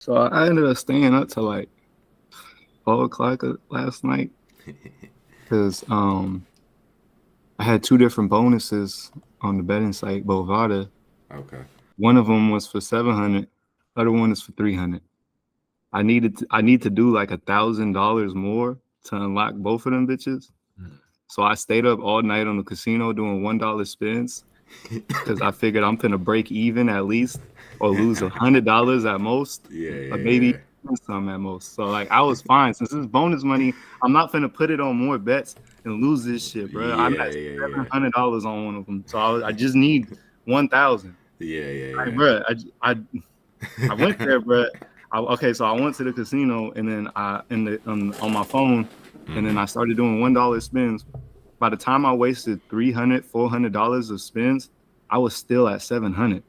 So I ended up staying up till like 4 o'clock last night because I had two different bonuses on the betting site, Bovada. Okay. One of them was for 700, other one is for 300. I need to do like $1,000 more to unlock both of them bitches. Mm. So I stayed up all night on the casino doing $1 spins because I figured I'm gonna break even at least or lose $100 at most, Yeah, or yeah, maybe yeah. some at most. So like I was fine since this is bonus money. I'm not gonna put it on more bets and lose this shit, bro. I'm Yeah, at yeah, yeah. $700 on one of them, so I just need 1,000. Yeah, Like, yeah, bro, I went yeah. there, bro. Okay, so I went to the casino and then I in the on my phone, and then Mm-hmm. I started doing $1 spins. By the time I wasted $300, $400 of spins, I was still at 700.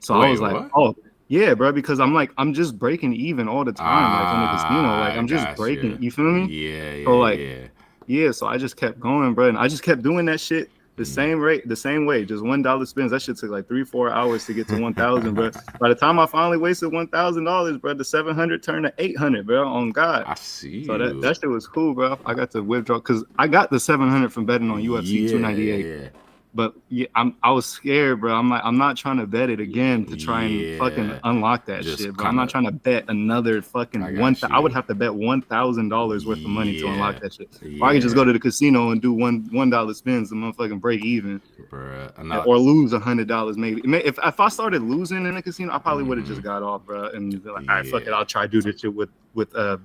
So I Wait, was like, what? oh yeah, bro, because I'm just breaking even all the time, like on the casino, like I I'm just breaking. gotcha. You feel me? Yeah, So yeah, like yeah. yeah, so I just kept going, bro, and I just kept doing that shit the same rate, the same way, just $1 spins. That shit took like 3-4 hours to get to 1,000, bro. By the time I finally wasted $1,000, bro, the 700 turned to 800, bro. On God. I see So that you. that shit was cool, bro. I got to withdraw because I got the 700 from betting on UFC Yeah, 298. yeah, But yeah, I was scared, bro. I'm like, I'm not trying to bet it again to try and fucking yeah. unlock that Just shit, bro. I'm kind not of, trying to bet another I fucking one. got I would you. have to bet $1,000 worth of money to unlock Yeah, that shit. Or I could just go yeah, to the casino and do $1 spins and motherfucking break even, bruh. No, or lose $100 maybe. If I started losing in the casino, I probably would have mm-hmm. just got off, bro, and be like, all right, fuck it, Yeah, I'll try to do this shit with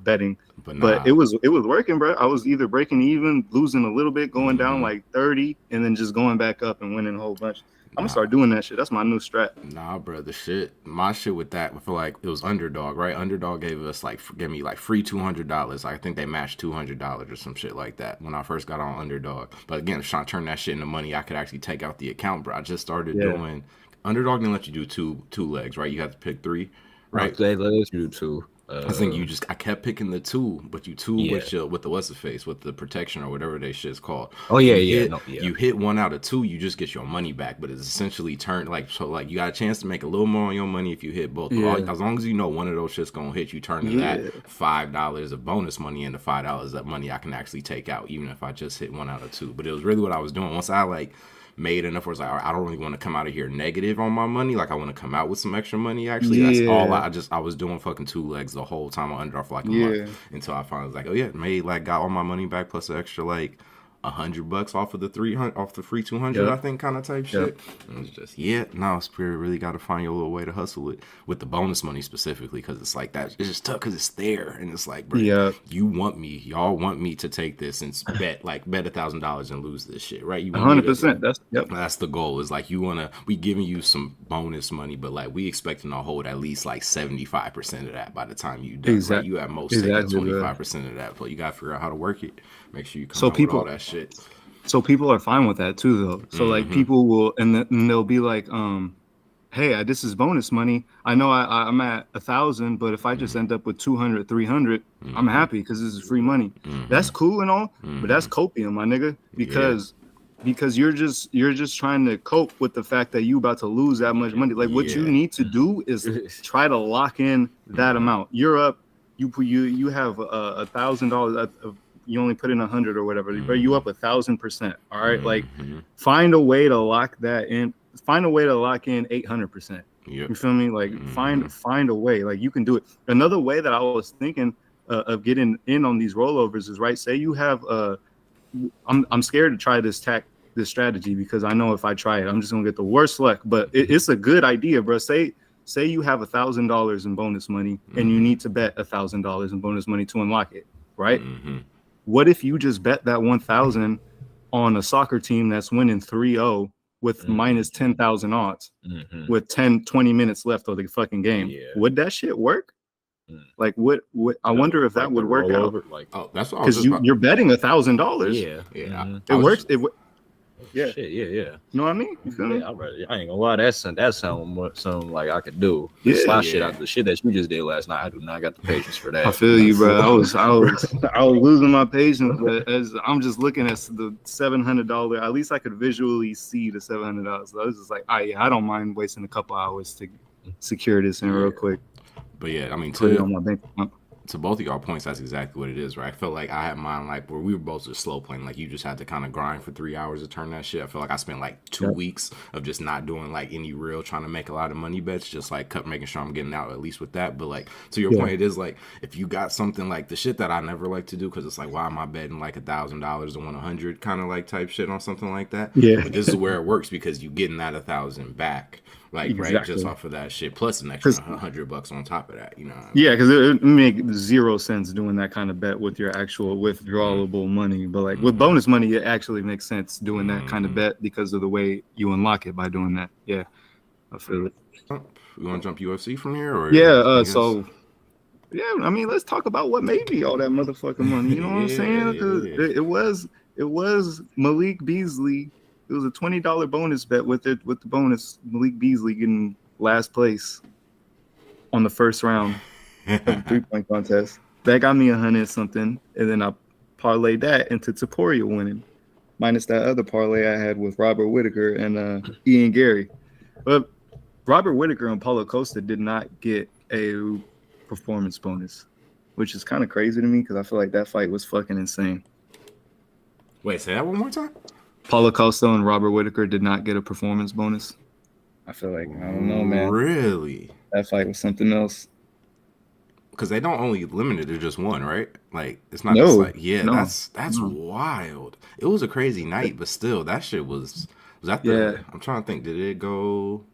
betting. but But nah. it was working, bro. I was either breaking even, losing a little bit, going down Mm-hmm. like 30, and then just going back up and winning a whole bunch. I'm gonna Nah. start doing that shit. That's my new strat. Nah, bro, the shit, my shit with that, I feel like it was Underdog, right? Underdog gave us like, gave me like free $200. I think they matched $200 or some shit like that when I first got on Underdog. But again, trying to turn that shit into money, I could actually take out the account, bro. I just started Yeah. doing Underdog didn't let you do two legs, right? You had to pick three, right? Okay, let's do two. I think you just I kept picking the two, but you two Yeah. with the what's the face with the protection or whatever they shit's called. Oh If yeah, you yeah, hit no, yeah. you hit one out of two, you just get your money back. But it's essentially turned like so like you got a chance to make a little more on your money if you hit both. Yeah. As long as you know one of those shit's gonna hit, you turning that Yeah. $5 of bonus money into $5 of money I can actually take out, even if I just hit one out of two. But it was really what I was doing. Once I like made enough where it's like, all right, I don't really want to come out of here negative on my money. Like I want to come out with some extra money. Actually, that's all Yeah. I was doing fucking two legs the whole time on Underdog for like a month Yeah. until I finally was like, oh yeah, made like got all my money back plus the extra like $100 off of the 300 off the free 200 I Yep. think kind of type Yep. shit. And it's just no, Spirit really got to find your little way to hustle it with the bonus money specifically because it's like that. It's just tough because it's there and it's like, bro, Yep. y'all want me to take this and bet $1,000 and lose this shit, right? You want me to 100%. That's yep. that's the goal. Is like we giving you some bonus money, but like we expecting to hold at least like 75% of that by the time you done, right? Exactly. You at most taking Exactly, twenty bro. five percent of that, but you gotta figure out how to work it. Make sure you come So out with all people, that shit. so people are fine with that too, though. So like Mm-hmm. people will, and they'll be like, hey, this is bonus money. I know I'm at 1,000, but if I just end up with 200, 300, I'm happy because this is free money. That's cool and all, but that's copium, my nigga, Yeah. because you're just trying to cope with the fact that you about to lose that much money. Like what you Yeah. need to do is try to lock in that amount. You're up. You have $1,000. You only put in 100 or whatever, but you up 1,000%. All right, like find a way to lock that in. Find a way to lock in 800%. Yep. You feel me? Like find a way. Like you can do it. Another way that I was thinking of getting in on these rollovers is right. Say you have I'm scared to try this strategy because I know if I try it, I'm just gonna get the worst luck. But it's a good idea, bro. Say you have $1,000 in bonus money and you need to bet $1,000 in bonus money to unlock it, right? What if you just bet that 1,000 on a soccer team that's winning 3-0 with minus 10,000 odds with 10-20 minutes left of the fucking game? Yeah. Would that shit work? Like what I wonder if that Like would the work out. rollover, like Oh, that's what I was Because just about. you're betting $1,000. yeah, Yeah. It works. Yeah. Shit, yeah. You know what I mean? You feel me? Yeah, I ain't gonna lie. That something like I could do. The Yeah. slot shit out the shit that you just did last night. I do not got the patience for that. I feel you, bro. I was losing my patience, but as I'm just looking at the $700, at least I could visually see the $700. So I was just like, yeah, I don't mind wasting a couple hours to secure this in real quick. But yeah, I mean, Put it on my bank account. to both of y'all points, that's exactly what it is, right? I felt like I had mine like where we were both just slow playing. Like you just had to kind of grind for 3 hours to turn that shit. I feel like I spent like 2 weeks of just not doing like any real trying to make a lot of money bets, just like making sure I'm getting out at least with that. But like to your point, it is like if you got something like the shit that I never like to do because it's like why am I betting like $1,000 to win 100 kind of like type shit on something like that? Yeah. But this is where it works because you getting that 1,000 back. Like Exactly. right, just off of that shit, plus an extra $100 on top of that, you know. What I mean? Yeah, because it make zero sense doing that kind of bet with your actual withdrawable money. But like with bonus money, it actually makes sense doing that kind of bet because of the way you unlock it by doing that. Yeah, I feel it. We want to jump UFC from here, or yeah? So yeah, I mean, let's talk about what made me all that motherfucking money. You know what I'm saying? Because it was Malik Beasley. It was a $20 bonus bet with it with the bonus. Malik Beasley getting last place on the first round of the 3-point contest. That got me 100 something, and then I parlayed that into Topuria winning, minus that other parlay I had with Robert Whitaker and Ian Gary. But Robert Whitaker and Paulo Costa did not get a performance bonus, which is kind of crazy to me because I feel like that fight was fucking insane. Wait, say that one more time. Paulo Costa and Robert Whitaker did not get a performance bonus. I feel like, I don't know, man. Really? That fight was something else. Because they don't only limit it to just one, right? Like, it's not just like, that's wild. It was a crazy night, but still, that shit was that the, I'm trying to think, did it go?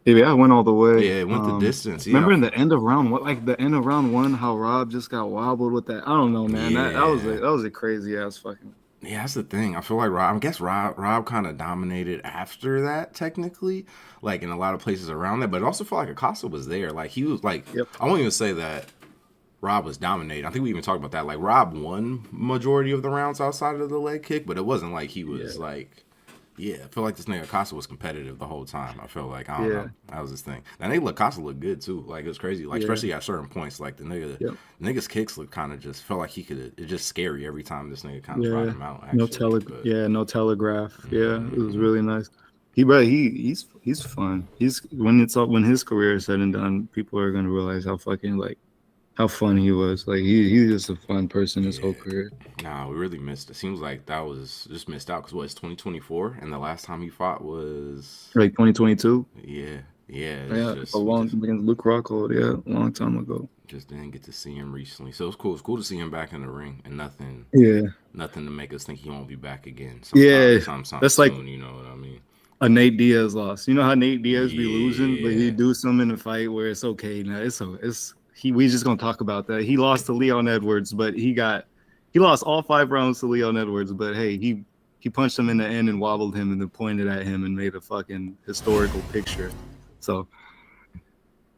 Yeah, it went all the way. Yeah, it went the distance. Remember in the end of round one, like the end of round one, how Rob just got wobbled with that? I don't know, man. Yeah. That was a crazy ass fucking. Yeah, that's the thing. I feel like Rob kind of dominated after that, technically, like in a lot of places around that. But I also feel like Acosta was there. Like he was like, I won't even say that Rob was dominating. I think we even talked about that. Like Rob won majority of the rounds outside of the leg kick, but it wasn't like he was like. Yeah, I feel like this nigga Acosta was competitive the whole time. I feel like I don't know. That was his thing. That nigga Acosta looked good too. Like it was crazy. Like especially at certain points. Like the nigga's kicks looked kind of just felt like he could. It's just scary every time this nigga kind of brought him out. Actually. No telegraph. Yeah, it was really nice. He's fun. When his career is said and done, people are gonna realize how fucking like how fun he was. Like he's just a fun person his whole career. Nah, we really missed. It seems like that was just missed out because it's 2024, and the last time he fought was like 2022. Yeah. Just, a long against Luke Rockhold. Yeah, a long time ago. Just didn't get to see him recently, so it's cool. It's cool to see him back in the ring, and nothing to make us think he won't be back again. Sometime that's soon, like you know what I mean. A Nate Diaz loss. You know how Nate Diaz be losing, but he do something in the fight where it's okay. Now we just gonna talk about that. He lost to Leon Edwards, but he lost all 5 rounds to Leon Edwards. But hey, he punched him in the end and wobbled him and then pointed at him and made a fucking historical picture. So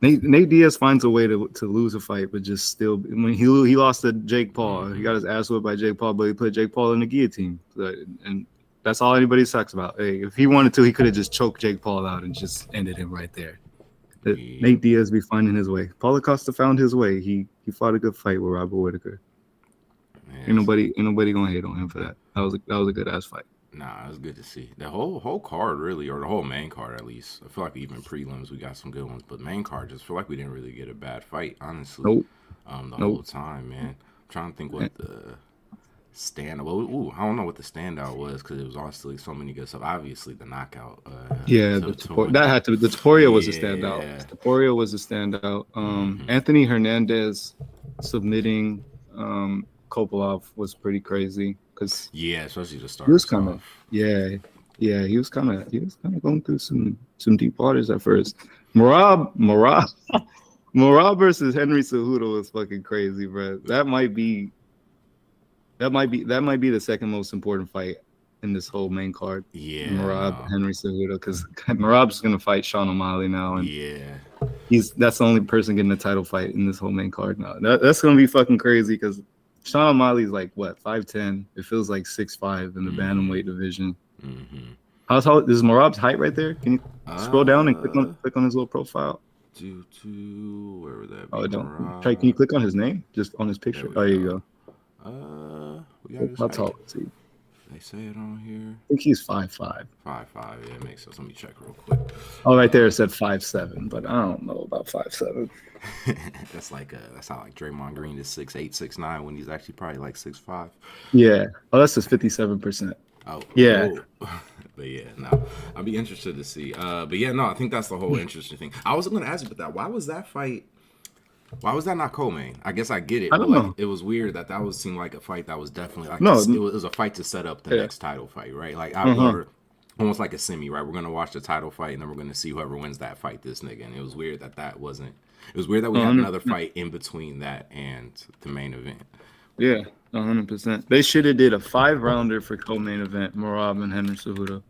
Nate Diaz finds a way to lose a fight, but just still when he lost to Jake Paul, he got his ass whipped by Jake Paul, but he put Jake Paul in the guillotine, and that's all anybody talks about. Hey, if he wanted to, he could have just choked Jake Paul out and just ended him right there. Nate Diaz be finding his way. Paulo Costa found his way. He fought a good fight with Robert Whitaker. Ain't nobody gonna hate on him for that. That was a good ass fight. Nah, it was good to see. The whole card really, or the whole main card at least. I feel like even prelims we got some good ones, but main card just feel like we didn't really get a bad fight, honestly. Whole time, man. I'm trying to think what the standout. I don't know what the standout was because it was honestly so many good stuff. Obviously, the knockout. The Topuria was a standout. Topuria was a standout. Anthony Hernandez submitting Kopolov was pretty crazy because especially the start. He was kind of he was kind of going through some deep waters at first. Marab versus Henry Cejudo was fucking crazy, bro. That might be the second most important fight in this whole main card. Henry Cejudo, because Marab's gonna fight Sean O'Malley now, and that's the only person getting a title fight in this whole main card now. That's gonna be fucking crazy because Sean O'Malley's like what 5'10". It feels like 6'5" in the bantamweight division. How's is Marab's height right there? Can you scroll down and click on his little profile? Where would that be? Oh, don't. Can you click on his name? Just on his picture. Oh, here you go. We got I'll talk to you. They say it on here. I think he's 5'5". 5'5". Yeah, it makes sense. Let me check real quick. Oh, right there it said 5'7", but I don't know about 5'7". That's how like Draymond Green is 6'8", 6'9", when he's actually probably like 6'5". Yeah. Oh, that's just 57%. Oh, Yeah. oh. But yeah, no, I'd be interested to see. But yeah, no, I think that's the whole interesting thing. I was going to ask you about that. Why was that fight? Why was that not co-main? I guess I get it, I but don't like know. it was weird that was seemed like a fight that was definitely like No. it was a fight to set up the Yeah. next title fight, right? Like Uh-huh. or almost like a semi, right? We're gonna watch the title fight and then we're gonna see whoever wins that fight. This nigga, and it was weird that wasn't. It was weird that we had another 100%. fight in between that and the main event. Yeah, 100%. They should have did a 5-rounder for co-main event, Merab and Henry Cejudo.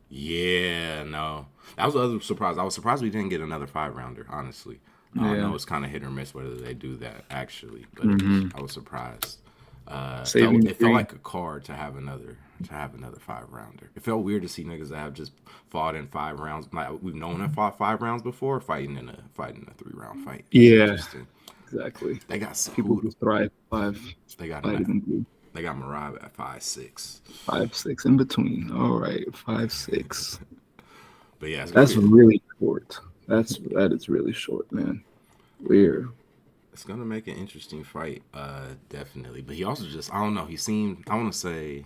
Yeah, no, that was the other surprise. I was surprised we didn't get another 5-rounder. Honestly, I Yeah. know it's kind of hit or miss whether they do that actually, but I was surprised. It felt like a card to have another 5-rounder. It felt weird to see niggas that have just fought in 5 rounds. Like we've known them fought 5 rounds before, fighting in a 3-round fight. Yeah. Interesting. Exactly. They got People just thrive 5. They got fighting. They got Marab at 5'6". 5'6" in between. All right, 5'6". But yeah, that's really short. That is really short, man. Weird. It's gonna make an interesting fight, definitely. But he also just, I don't know. He seemed, I want to say,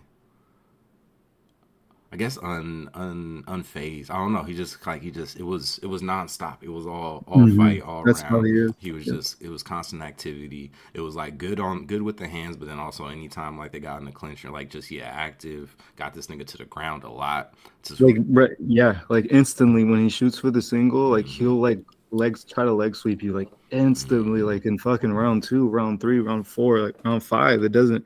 I guess unfazed. I don't know. He just it was nonstop. It was all fight all That's around. how he is. He was just, it was constant activity. It was like good with the hands, but then also anytime like they got in the clincher, like just active. Got this nigga to the ground a lot. Like instantly when he shoots for the single, like he'll like try to leg sweep you like instantly, like in fucking round 2, round 3, round 4, like round 5. It doesn't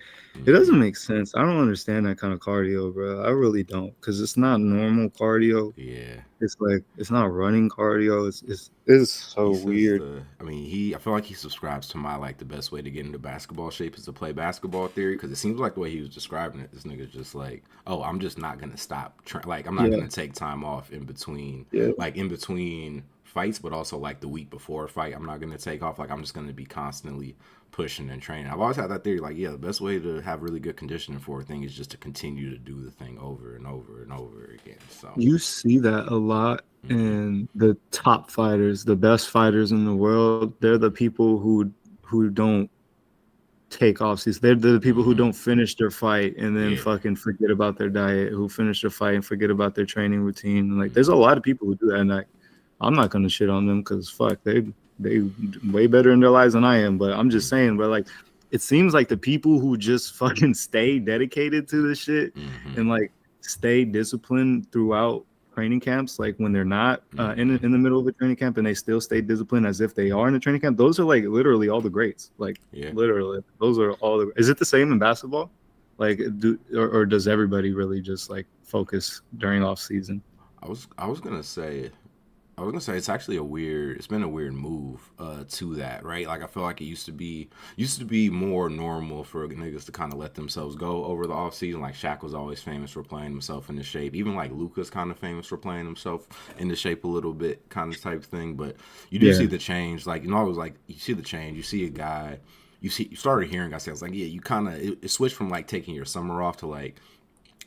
make sense. I don't understand that kind of cardio, bro. I really don't, because it's not normal cardio. Yeah, it's like it's not running cardio. It's so weird. I feel like he subscribes to my like the best way to get into basketball shape is to play basketball theory, because it seems like the way he was describing it, this nigga's just like, oh, I'm just not gonna stop. Like I'm not gonna take time off in between, like in between fights, but also like the week before a fight, I'm not gonna take off. Like I'm just gonna be constantly pushing and training. I've always had that theory, like, yeah, the best way to have really good conditioning for a thing is just to continue to do the thing over and over and over again. So you see that a lot in the top fighters, the best fighters in the world. They're the people who don't take off seasons. They're the people who don't finish their fight and then fucking forget about their diet, who finish their fight and forget about their training routine. Like there's a lot of people who do that, and I'm not gonna shit on them because fuck, they way better in their lives than I am. But I'm just saying, but like it seems like the people who just fucking stay dedicated to this shit and like stay disciplined throughout training camps, like when they're not in the middle of a training camp and they still stay disciplined as if they are in a training camp, those are like literally all the greats. Like literally, those are all the. Is it the same in basketball? Like, or does everybody really just like focus during off season? I was gonna say it's actually it's been a weird move to that, right? Like I feel like it used to be more normal for niggas to kind of let themselves go over the off season. Like Shaq was always famous for playing himself into shape. Even like Luka's kind of famous for playing himself into shape a little bit, kind of type thing. But you do see the change. Like, it was like you see the change. You see a guy. You started hearing guys say, it's like, yeah, you kind of it switched from like taking your summer off to like,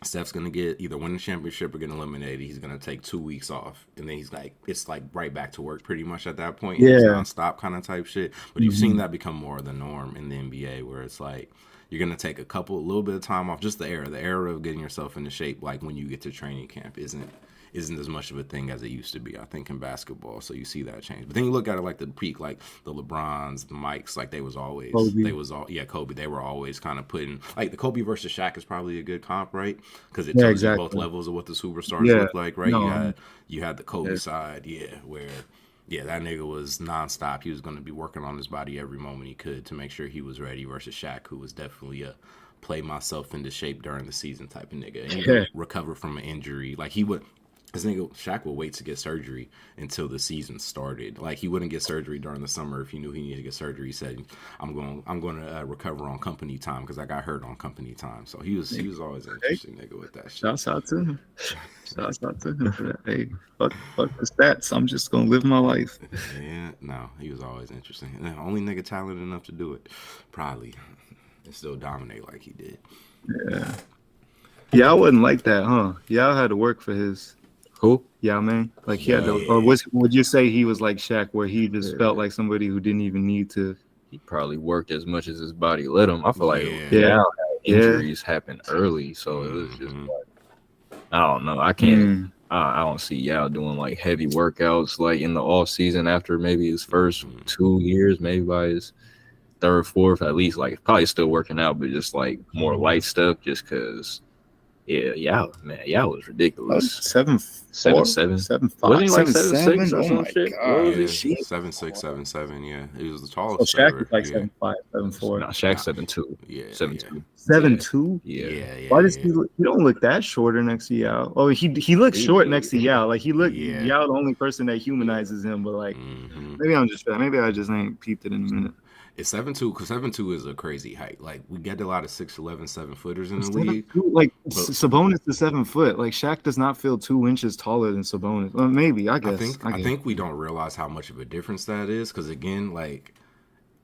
Steph's gonna get either win the championship or get eliminated. He's gonna take 2 weeks off, and then it's like right back to work pretty much at that point. It's nonstop kind of type shit. But you've seen that become more of the norm in the NBA, where it's like you're gonna take a little bit of time off. Just the era of getting yourself into shape, like when you get to training camp, isn't as much of a thing as it used to be, I think, in basketball. So you see that change. But then you look at it like the peak, like the LeBrons, the Mikes, like Kobe. They were always kind of putting, like the Kobe versus Shaq is probably a good comp, right? Because it tells you both levels of what the superstars look like, right? No. You had the Kobe side, where that nigga was nonstop. He was going to be working on his body every moment he could to make sure he was ready, versus Shaq, who was definitely a play myself into shape during the season type of nigga. And he would recover from an injury. Like Shaq would wait to get surgery until the season started. Like he wouldn't get surgery during the summer if he knew he needed to get surgery. He said, "I'm going to recover on company time because I got hurt on company time." So he was always an interesting nigga with that shit. Shouts out to him for that. Hey, fuck the stats. I'm just gonna live my life. Yeah, no, he was always interesting. The only nigga talented enough to do it, probably, and still dominate like he did. Yeah. Yeah, I wasn't like that, huh? Yeah, I had to work for his. Who? Yeah, man. Like he had to, Yeah. or would you say he was like Shaq, where he just felt like somebody who didn't even need to? He probably worked as much as his body let him. I feel like Yeah. Yeah, injuries happen early, so it was just Mhm. like I don't know. I can't. Mm. I don't see Yao doing like heavy workouts like in the off season after maybe his first 2 years, maybe by his third, fourth, at least like probably still working out, but just like more light stuff, just because. Yeah, Yao was ridiculous. 7'4", 7'7". 7'5", Wasn't he like 7'7"? 7'6" or Oh some my shit? What god! was Yeah, he? Shit. 7'6", 7'7". Yeah, he was the So tallest Shaq is ever. like Yeah, 7'5", 7'4". Nah, Shaq nah. 7'2". Yeah, 7'2". 7'2"? Yeah. Why does yeah. he don't look that shorter next to Yao? Oh, he looks short next to Yao. Like he looked Yeah. Yao the only person that humanizes him, but like maybe I just ain't peeped it in a minute. It's 7'2", because 7'2" is a crazy height. Like we get a lot of 6'11", 7-footers in the 7'2", league. like But Sabonis is 7 foot. Like Shaq does not feel 2 inches taller than Sabonis. Well, maybe I I guess. think we don't realize how much of a difference that is. Because again, like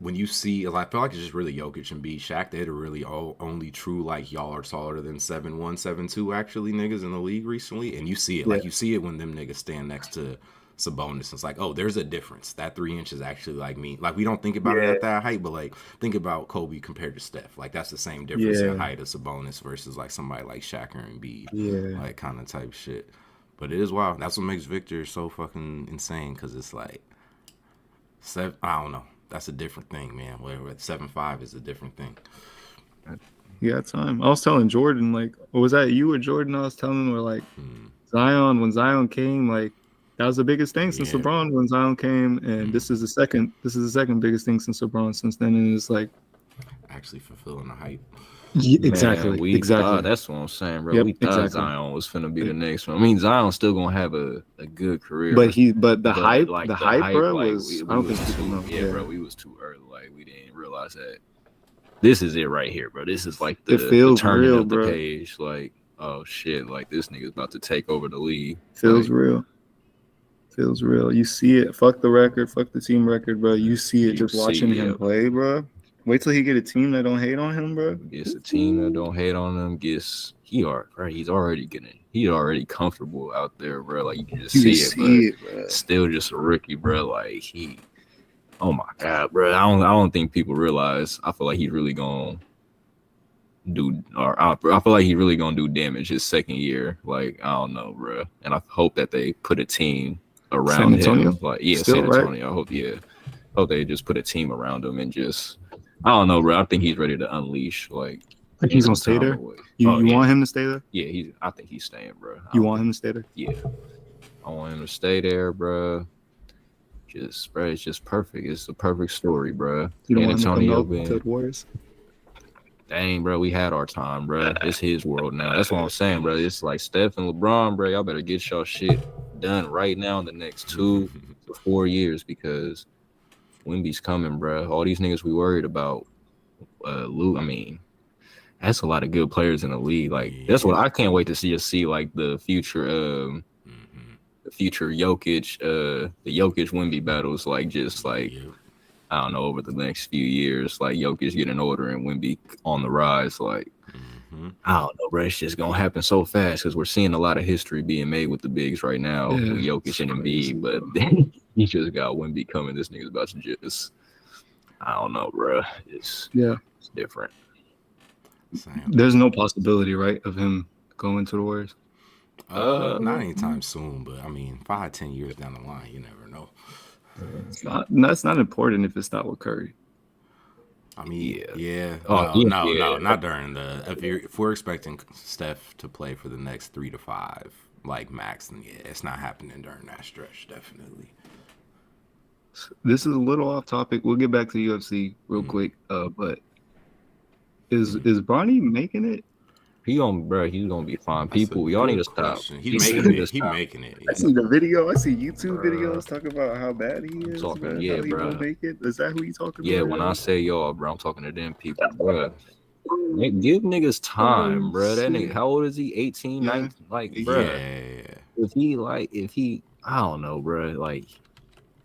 when you see, I feel like it's just really Jokic and B. Shaq. They're the really only true like y'all are taller than 7'1", 7'2" actually niggas in the league recently, and you see it. Yeah. Like you see it when them niggas stand next to Sabonis. It's like, oh, there's a difference. That 3 inches actually like me. Like we don't think about it Yeah. at that height, but like think about Kobe compared to Steph. Like that's the same difference in Yeah. height of Sabonis versus like somebody like Shaq or Embiid. Yeah. Like kind of type shit. But it is wild. That's what makes Victor so fucking insane. Because it's like, I don't know. That's a different thing, man. Whatever 7'5" is a different thing. Yeah, time. I was telling Jordan, like, was that you or Jordan? I was telling him, like, Zion, when Zion came, like, that was the biggest thing since Yeah. LeBron when Zion came, and this is the second biggest thing since LeBron since then, and it's like Actually fulfilling the hype. yeah, Man, exactly. we thought, that's what I'm saying, bro. Yep, we thought exactly. Zion was finna be the next one. I mean, Zion's still gonna have a good career, but the hype, like the hype, bro, like, was I don't think people know. Yeah, bro, we was too early. Like we didn't realize that this is it right here, bro. This is like the turning real, of the bro. page. Like, oh shit, like this nigga's about to take over the league. Feels real. Feels real. You see it. Fuck the record. Fuck the team record, bro. You see it just watching him play, bro. Wait till he get a team that don't hate on him, bro. Gets a team that don't hate on him. He's already comfortable out there, bro. Like you can just see it, but still just a rookie, bro. Like oh my god, bro. I don't think people realize. I feel like he's really gonna I feel like he's really gonna do damage his second year. Like I don't know, bro. And I hope that they put a team around him. Like San Antonio. I hope they just put a team around him and just. I don't know, bro. I think he's ready to unleash. Like he's gonna stay there. You want him to stay there? Yeah, I think he's staying, bro. You want him to stay there? Yeah, I want him to stay there, bro. It's just perfect. It's the perfect story, bro. You don't want Antonio to the Warriors? Dang, bro, we had our time, bro. It's his world now. That's what I'm saying, bro. It's like Steph and LeBron, bro. Y'all better get y'all shit done right now in the next 2 to 4 years because Wemby's coming, bro. All these niggas we worried about, Lou. I mean, that's a lot of good players in the league. Like that's what I can't wait to see like the future, the future Jokic, the Jokic Wemby battles. Like just like I don't know over the next few years, like Jokic getting older and Wemby on the rise. Like I don't know, bro. It's just gonna happen so fast because we're seeing a lot of history being made with the bigs right now with Jokic and Embiid, but. He just got Wemby coming. This nigga's about to just, I don't know, bro. It's different. There's no possibility, right, of him going to the Warriors? Not anytime soon, but I mean, 5-10 years down the line, you never know. That's not important if it's not with Curry. I mean, yeah. No, not during if we're expecting Steph to play for the next 3 to 5, like max, then it's not happening during that stretch, definitely. This is a little off topic. We'll get back to UFC real quick. But is Bronny making it? He's gonna be fine. People, y'all need to stop. He's making it. I see the video. I see YouTube videos talking about how bad he is. Talking, bro. Bro. Make it. Is that who you talking about? Yeah, when I say y'all, bro, I'm talking to them people, bro. Give niggas time, bro. That nigga, how old is he? 18, 19? Like, bro. If he, I don't know, bro. Like,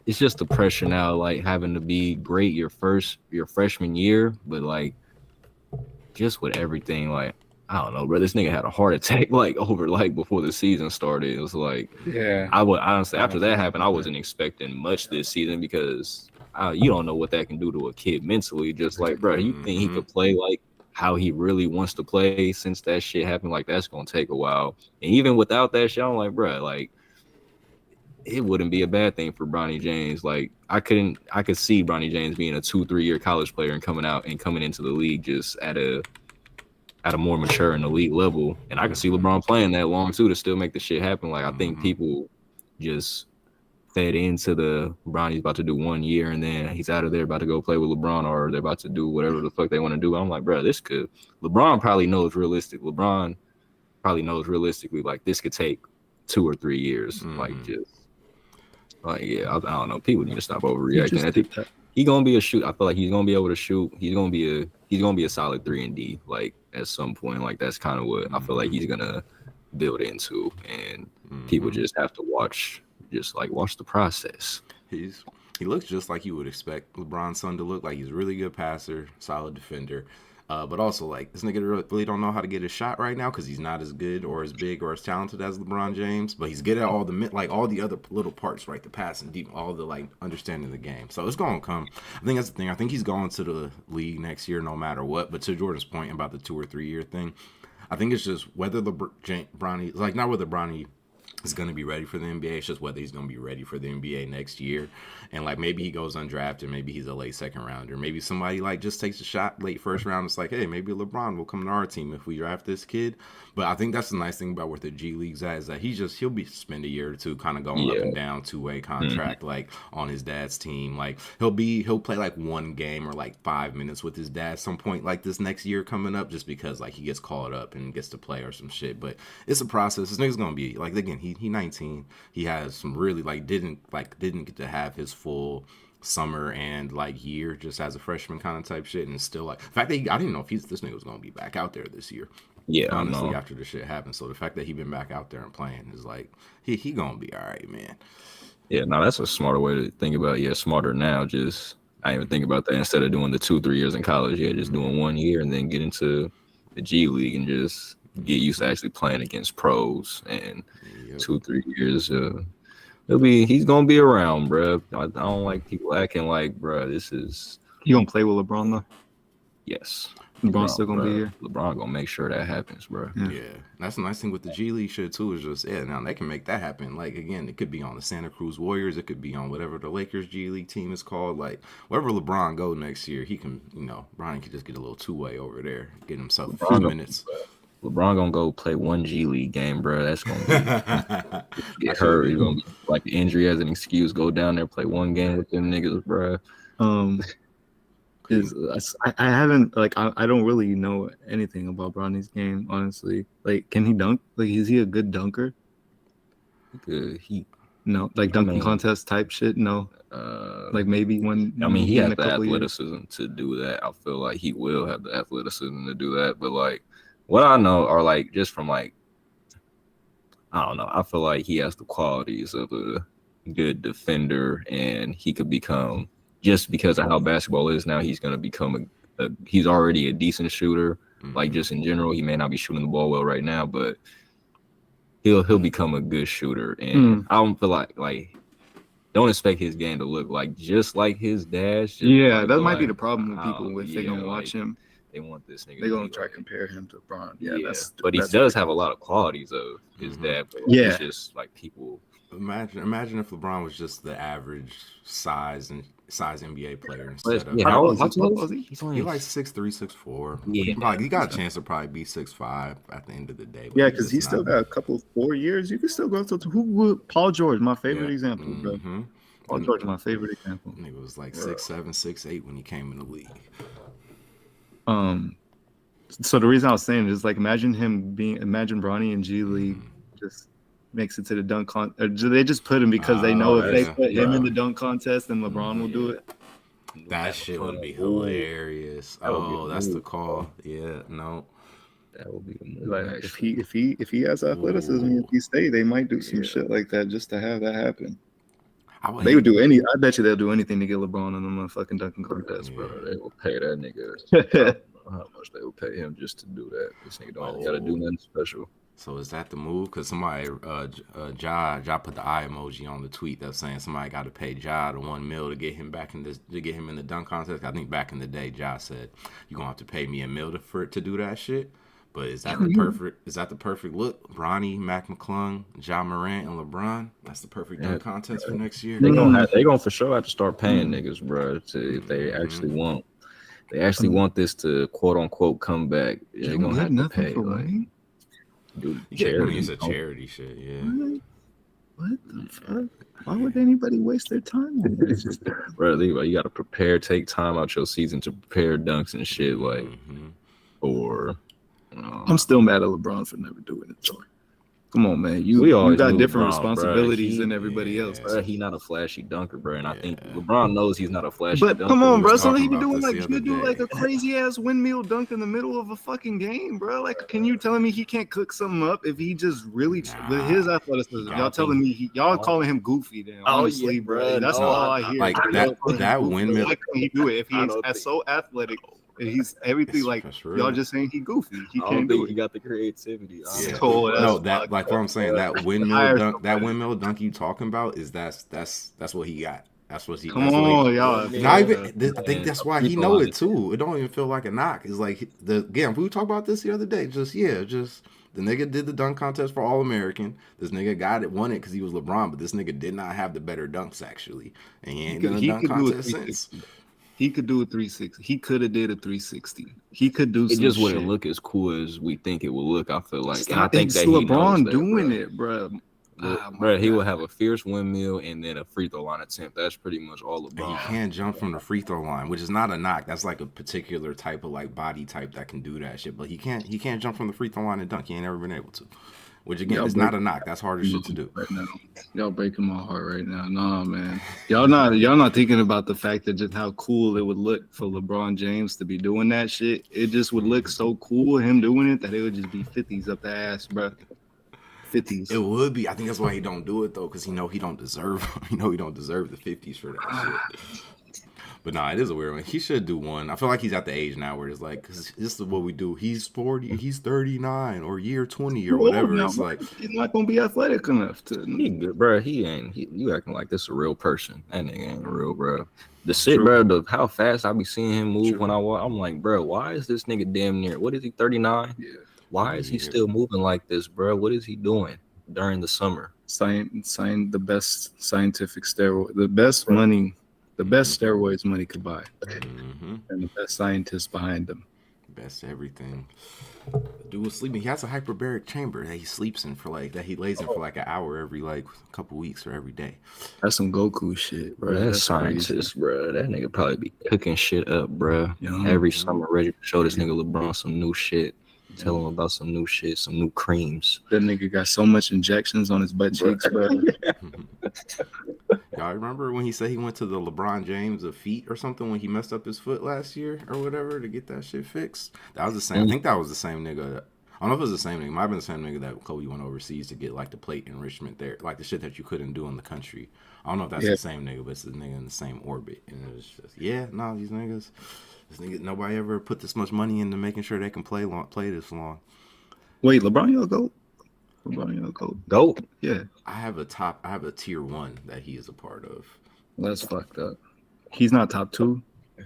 it's just the pressure now, like having to be great your freshman year, but like just with everything, like I don't know, bro. This nigga had a heart attack before the season started. It was like, Yeah. I would honestly, after that happened, I wasn't expecting much this season because you don't know what that can do to a kid mentally. Just like, bro, you think he could play like how he really wants to play since that shit happened? Like, that's gonna take a while. And even without that shit, I'm like, bro, like, it wouldn't be a bad thing for Bronny James. Like, I could see Bronny James being a 2-3 year college player and coming into the league just at a more mature and elite level. And I can see LeBron playing that long too to still make the shit happen. Like, I think people just fed into the Bronny's about to do 1 year and then he's out of there about to go play with LeBron, or they're about to do whatever the fuck they want to do. I'm like, bro, LeBron probably knows realistically, like, this could take 2 or 3 years. Yeah, I don't know. People need to stop overreacting. I think he's gonna be a shoot. I feel like he's gonna be able to shoot. He's gonna be a solid 3-and-D. Like, at some point, like, that's kind of what I feel like he's gonna build into, and people just have to watch the process. He looks just like you would expect LeBron's son to look. Like, he's a really good passer, solid defender. But also, like, this nigga really don't know how to get a shot right now because he's not as good or as big or as talented as LeBron James. But he's good at all the other little parts, right? The passing, deep, all the, like, understanding the game. So it's going to come. I think that's the thing. I think he's going to the league next year no matter what. But to Jordan's point about the 2 or 3 year thing, I think it's just whether Bronny, like, not whether Bronny is going to be ready for the NBA. It's just whether he's going to be ready for the NBA next year. And, like, maybe he goes undrafted. Maybe he's a late second rounder. Maybe somebody, like, just takes a shot late first round. It's like, hey, maybe LeBron will come to our team if we draft this kid. But I think that's the nice thing about where the G League's at, is that he'll be spend a year or two kind of going up and down, 2-way contract, like, on his dad's team. Like, he'll play like 1 game or like 5 minutes with his dad at some point, like, this next year coming up, just because, like, he gets called up and gets to play or some shit. But it's a process. This nigga's gonna be, like, again, he 19. He has some really, didn't get to have his full summer and, like, year just as a freshman kind of type shit, and still, like, the fact that I didn't know if this nigga was gonna be back out there this year. Yeah, honestly, after the shit happened. So the fact that he been back out there and playing is like, he gonna be all right, man. Yeah, no, that's a smarter way to think about it. Yeah, smarter now. Just, I didn't even think about that. Instead of doing the 2-3 years in college, just doing 1 year and then get into the G League and just get used to actually playing against pros. And 2-3 years, he's gonna be around, bro. I don't like people acting like, bro, this is. You gonna play with LeBron though? Yes. LeBron's still gonna be here. LeBron gonna make sure that happens, bro. Yeah, that's the nice thing with the G League shit too. Is just now they can make that happen. Like, again, it could be on the Santa Cruz Warriors. It could be on whatever the Lakers G League team is called. Like, wherever LeBron go next year, he can, Brian can just get a little 2-way over there, get himself a few minutes. LeBron gonna go play 1 G League game, bro. That's gonna be get hurt. He's gonna be, like, the injury as an excuse. Go down there, play 1 game with them niggas, bro. I haven't, like, I don't really know anything about Bronny's game, honestly. Like, can he dunk? Like, is he a good dunker? No, like, dunking contest type shit. No, like, maybe when. I mean, he has the athleticism to do that. I feel like he will have the athleticism to do that. But, like, what I know are, like, just from, like, I don't know. I feel like he has the qualities of a good defender, and he could become. Just because of how basketball is now, he's going to become he's already a decent shooter. Like, just in general, he may not be shooting the ball well right now, but he'll become a good shooter. And I don't feel like don't expect his game to look like just like his dad. That might be the problem with people if they're going to watch him. They want this nigga. They're going to try to compare him to Bron. But he does have a lot of qualities of his dad. But it's just like people. Imagine if LeBron was just the average size NBA player instead of. How tall was he? He's like 6'3", 6'4". Yeah, like, he got a chance to probably be 6'5" at the end of the day. Yeah, because he's still got a couple 4 years. You can still go to Paul George, my favorite example, bro. Paul George, my favorite example. He was like 6'7", 6'8" when he came in the league. So the reason I was saying is, like, imagine Bronny in G League just makes it to the dunk contest. Or they just put him because they know if they put him in the dunk contest, then LeBron will do it. That shit would be hilarious. That's the call. Yeah, no. That would be a move. Like, if he has athleticism, if he stay, they might do some shit like that just to have that happen. They would do I bet you they'll do anything to get LeBron in the motherfucking dunking contest, bro. They will pay that nigga. know how much they would pay him just to do that. This nigga don't got to do nothing special. So is that the move? Because somebody, Ja put the eye emoji on the tweet that's saying somebody got to pay Ja the $1 million to get him back in this, to get him in the dunk contest. I think back in the day, Ja said you gonna have to pay me $1 million to do that shit. But is that the perfect? Is that the perfect look? Bronny, Mac McClung, Ja Morant, and LeBron. That's the perfect dunk contest for next year. They gonna for sure have to start paying niggas, bro. If they actually want, this to quote unquote come back. They're gonna have to pay. Like, dude, charity. It's a charity shit. Yeah. What the fuck? Why would anybody waste their time on this? Bro, you got to prepare. Take time out your season to prepare dunks and shit. Like, or. I'm still mad at LeBron for never doing it. So. Come on, man. You got different responsibilities than everybody else. Bro, he not a flashy dunker, bro. And I think LeBron knows he's not a flashy dunker. But come on, bro. So he be doing like a crazy ass windmill dunk in the middle of a fucking game, bro. Like, can you telling me he can't cook something up if he just really with his athleticism? Y'all telling me y'all calling him goofy? Then honestly, bro, that's all I hear. Like that windmill. Why can't he do it if he's so athletic? He's everything like y'all just saying he goofy. He can't do it. He got the creativity. No, that like what I'm saying. That windmill dunk you talking about is that's what he got. That's what he. Come on, y'all. Not even. I think that's why he know it too. It don't even feel like a knock. It's like again. We talked about this the other day. Just the nigga did the dunk contest for All American. This nigga won it because he was LeBron, but this nigga did not have the better dunks actually, and he ain't done a dunk contest since. He could do a 360. He could have did a 360. He could do. It just wouldn't look as cool as we think it would look. I feel like, and I think that LeBron doing it, bro. Bro, he will have a fierce windmill and then a free throw line attempt. That's pretty much all LeBron. And you can't jump from the free throw line, which is not a knock. That's like a particular type of like body type that can do that shit. But he can't jump from the free throw line and dunk. He ain't never been able to. Which again is not a knock. That's harder shit to do. Right now. Y'all breaking my heart right now. Nah, man. Y'all not thinking about the fact that just how cool it would look for LeBron James to be doing that shit. It just would look so cool him doing it that it would just be 50s up the ass, bro. 50s. It would be. I think that's why he don't do it though, because he don't deserve. He don't deserve the 50s for that shit. But nah, it is a weird one. He should do one. I feel like he's at the age now where it's like, because this is what we do. He's 40, he's 39 or year 20 or whatever. Now, it's like he's not gonna be athletic enough to. Bro, he ain't. You acting like this a real person? That nigga ain't real, bro. The shit, bro. How fast I be seeing him move when I walk. I'm like, bro, why is this nigga damn near? What is he? 39? Yeah. Why is he still moving like this, bro? What is he doing during the summer? Sign the best scientific steroid, the best money. The best steroids money could buy, and the best scientists behind them. Best everything. Dude was sleeping. He has a hyperbaric chamber that he sleeps in for like that. He lays in for like an hour every like couple weeks or every day. That's some Goku shit, bro. That's scientist, bro. That nigga probably be cooking shit up, bro. Every summer, ready to show this nigga LeBron some new shit. Tell him about some new shit, some new creams. That nigga got so much injections on his butt cheeks, bro. Y'all remember when he said he went to the LeBron James of feet or something when he messed up his foot last year or whatever to get that shit fixed? That was the same. I think that was the same nigga. I don't know if it was the same nigga. It might have been the same nigga that Kobe went overseas to get like the plate enrichment there, like the shit that you couldn't do in the country. I don't know if that's the same nigga, but it's the nigga in the same orbit. And it was just, these niggas. This nigga, nobody ever put this much money into making sure they can play this long. Wait, LeBron, y'all go? LeBron, y'all go? Go? Yeah. I have a tier 1 that he is a part of. That's fucked up. He's not top 2.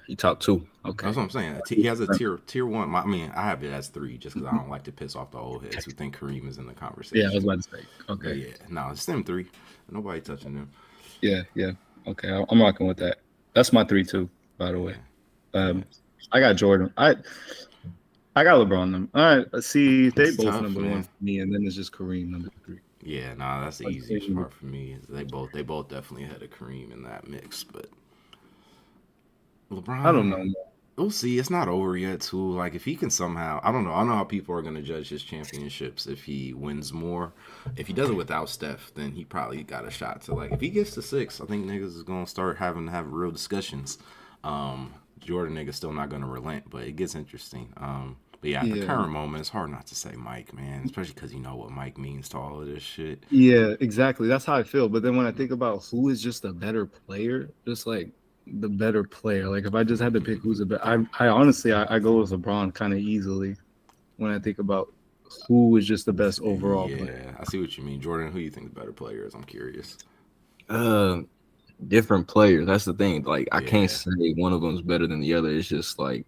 He top 2. Okay. That's what I'm saying. He has a tier 1. I mean, I have it as 3 just because I don't like to piss off the old heads who think Kareem is in the conversation. Yeah, I was about to say. Okay. Yeah. No, it's them 3. Nobody touching them. Yeah. Okay, I'm rocking with that. That's my 3 too, by the way. I got Jordan. I got LeBron. Them. All right. Let's see. They both tough, number 1 for me, and then it's just Kareem number 3. Yeah, that's the easiest part for me. They both definitely had a Kareem in that mix, but LeBron. I don't know. We'll see. It's not over yet, too. Like if he can somehow, I don't know how people are gonna judge his championships if he wins more. If he does it without Steph, then he probably got a shot to like. If he gets to 6, I think niggas is gonna start having to have real discussions. Jordan nigga's still not gonna relent, but it gets interesting. But yeah, at the current moment, it's hard not to say Mike, man, especially because you know what Mike means to all of this shit. Yeah, exactly. That's how I feel. But then when I think about who is just a better player, just like the better player. Like if I just had to pick who's the best, I honestly I go with LeBron kind of easily when I think about who is just the best overall player. Yeah, I see what you mean. Jordan, who you think the better player is? I'm curious. Uh, different players. That's the thing. Like I can't Yeah. say one of them's better than the other. It's just like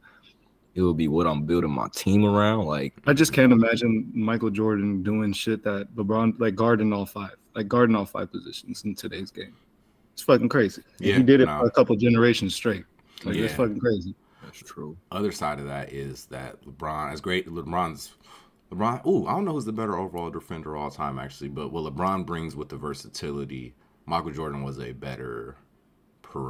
it would be what I'm building my team around. Like I just can't imagine Michael Jordan doing shit that LeBron like guarding all five positions in today's game. It's fucking crazy. And Yeah, he did it for no. a couple generations straight. Like it's Yeah. fucking crazy. that's true. Other side of that is that LeBron, as great LeBron. Ooh, I don't know who's the better overall defender of all time, actually. But what LeBron brings with the versatility, Michael Jordan was a better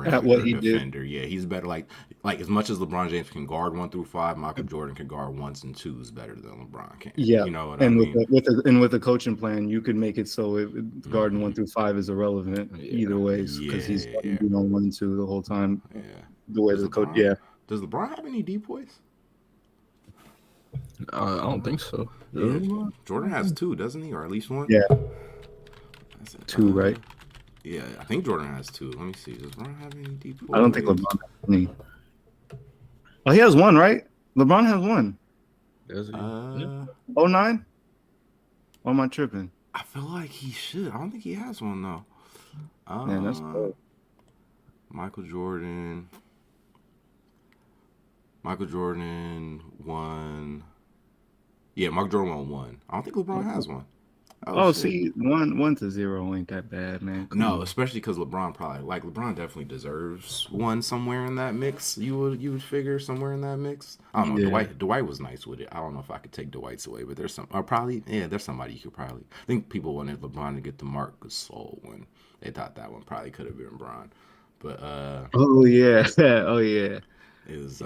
At what perimeter he did. defender. Yeah, he's better. Like as much as LeBron James can guard 1 through 5, Michael Jordan can guard 1s and 2s better than LeBron can. Yeah, You know what I and mean? with the coaching plan, you could make it so guarding 1 through 5 is irrelevant either ways because he's Yeah. being on 1 and 2 the whole time. Yeah. The way Does the coach, LeBron- Does LeBron have any depoys? I don't think so. Yeah. Jordan has 2, doesn't he? Or at least 1? Yeah. That's it. 2, right? Yeah, I think Jordan has 2. Let me see. Does LeBron have any depoys? I don't think LeBron has any. Oh, he has 1, right? LeBron has 1. Does he? 09? Or am I tripping? I feel like he should. I don't think he has 1 though. Man, that's dope. Michael Jordan. Michael Jordan won. Yeah, Michael Jordan won 1. I don't think LeBron has 1. Oh, shit. see, 1-0 ain't that bad, man. Come No, on. especially because LeBron definitely deserves 1 somewhere in that mix. You would figure somewhere in that mix. I don't know. Yeah. Dwight was nice with it. I don't know if I could take Dwight's away, but there's there's somebody you could probably. I think people wanted LeBron to get the Marc Gasol when they thought that one probably could have been LeBron, but Oh yeah, oh yeah. it was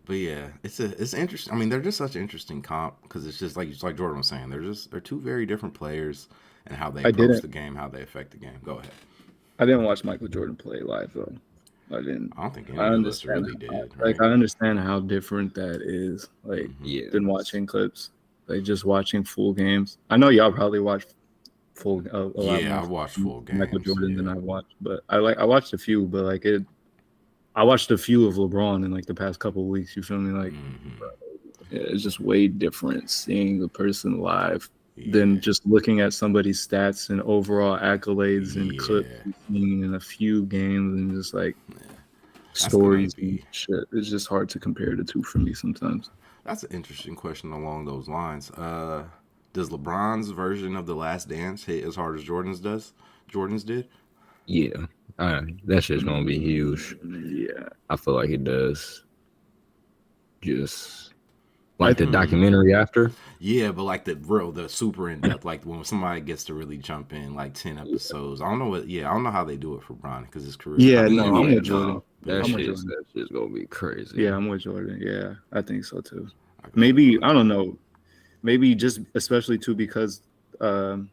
but yeah, it's interesting. I mean, they're just such an interesting comp because it's just like Jordan was saying, they're 2 very different players and how they approach the game, how they affect the game. Go ahead. I didn't watch Michael Jordan play live though. I didn't. I don't think any I of us understand. really did. Like Right? I understand how different that is. Like Yeah. than watching clips, like just watching full games. I know y'all probably watch full. A lot Yeah, I more watched full games. Michael Jordan yeah. than I watched, but I watched a few, but like it. I watched a few of LeBron in like the past couple of weeks. You feel me? Like yeah, it's just way different seeing the person live than just looking at somebody's stats and overall accolades and clips you've seen in a few games and just like stories and shit. It's just hard to compare the two for me sometimes. That's an interesting question along those lines. Does LeBron's version of The Last Dance hit as hard as Jordan's did? Yeah. That shit's gonna be huge. Yeah. I feel like it does. Just like the documentary after. Yeah, but like the super in depth, like when somebody gets to really jump in like 10 episodes. I don't know how they do it for Bron because his career. Yeah, I think no, I'm with Jordan. That shit's gonna be crazy. Yeah, I'm with Jordan. Yeah, I think so too. Maybe I don't know. Maybe just especially too because the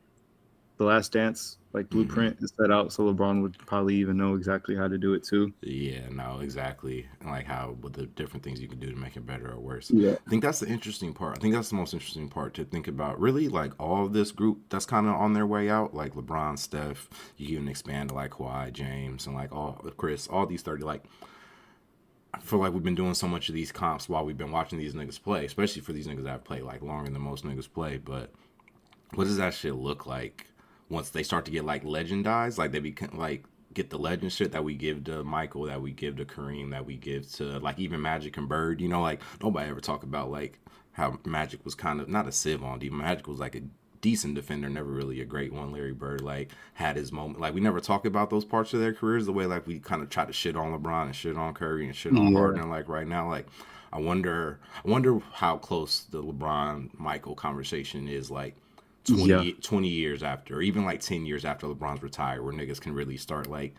Last Dance like blueprint is set out, so LeBron would probably even know exactly how to do it too. Yeah, no, exactly. And like how with the different things you can do to make it better or worse. Yeah. I think that's the interesting part. I think that's the most interesting part to think about. Really, like all of this group that's kind of on their way out, like LeBron, Steph, you can even expand to like Kawhi, James, and like Chris, all these 30. Like, I feel like we've been doing so much of these comps while we've been watching these niggas play, especially for these niggas that have played like longer than most niggas play. But what does that shit look like once they start to get like legendized? Like they become like get the legend shit that we give to Michael, that we give to Kareem, that we give to like even Magic and Bird. You know, like nobody ever talk about like how Magic was kind of not a sieve on D. Magic was like a decent defender, never really a great one. Larry Bird like had his moment. Like we never talk about those parts of their careers the way like we kind of try to shit on LeBron and shit on Curry and shit on Harden. Like right now, like I wonder how close the LeBron Michael conversation is like 20 years after, or even like 10 years after LeBron's retired, where niggas can really start like,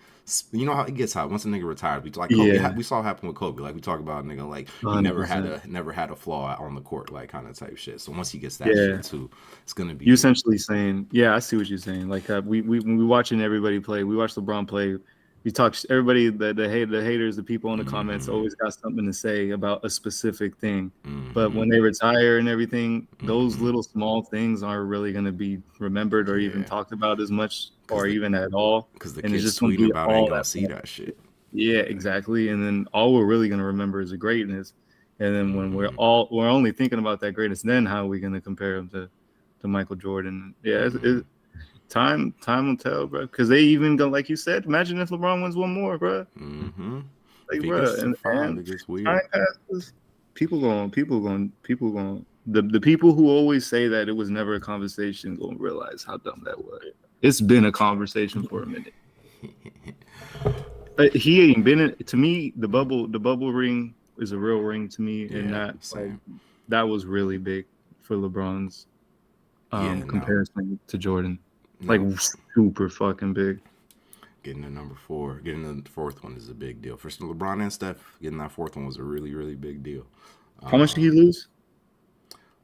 you know how it gets hot once a nigga retires. We like Kobe, we saw it happen with Kobe. Like we talk about a nigga like he never had a flaw on the court, like kind of type shit. So once he gets that shit too, it's gonna be. You essentially saying, I see what you're saying. Like we watching everybody play. We watch LeBron play. We talk everybody the haters, the people in the comments always got something to say about a specific thing. But when they retire and everything, those little small things aren't really going to be remembered or even talked about as much or even at all. Because the kids tweeting about it ain't gonna see that shit. Yeah, exactly. And then all we're really gonna remember is the greatness. And then when we're only thinking about that greatness, then how are we gonna compare him to Michael Jordan? Yeah, time will tell, bro. Because they even go like you said. Imagine if LeBron wins one more, bro. If Like, he bro, gets to five, it gets weird. time passes. The people who always say that it was never a conversation gonna realize how dumb that was. It's been a conversation for a minute. But he ain't been in, to me. The bubble ring is a real ring to me, and that was really big for LeBron's comparison to Jordan. Like super fucking big. Getting the number 4, getting the fourth one is a big deal. For LeBron and Steph, getting that fourth one was a really, really big deal. How much did he lose?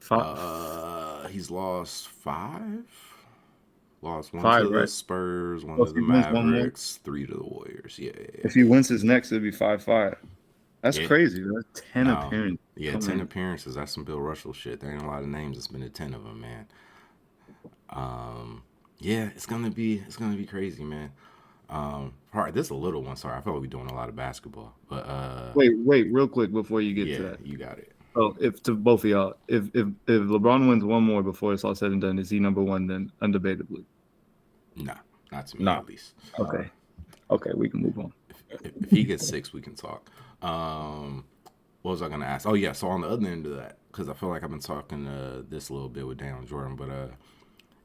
5. He's lost 5. Lost 1 5, to the right? Spurs, 1 to the Mavericks, 3 to the Warriors. Yeah. If he wins his next, it'd be 5-5. That's crazy. That's 10 appearances. Yeah, 10 appearances. That's some Bill Russell shit. There ain't a lot of names. It's been 10 of them, man. Yeah, it's gonna be crazy, man. All right, this is a little one. Sorry, I feel like we're doing a lot of basketball, but wait, real quick before you get to that. You got it. Oh, if to both of y'all, if LeBron wins one more before it's all said and done, is he number 1 then, undebatably? Nah, not to me at least. Okay, we can move on. If he gets 6, we can talk. What was I gonna ask? Oh yeah, so on the other end of that, because I feel like I've been talking this a little bit with Daniel Jordan, but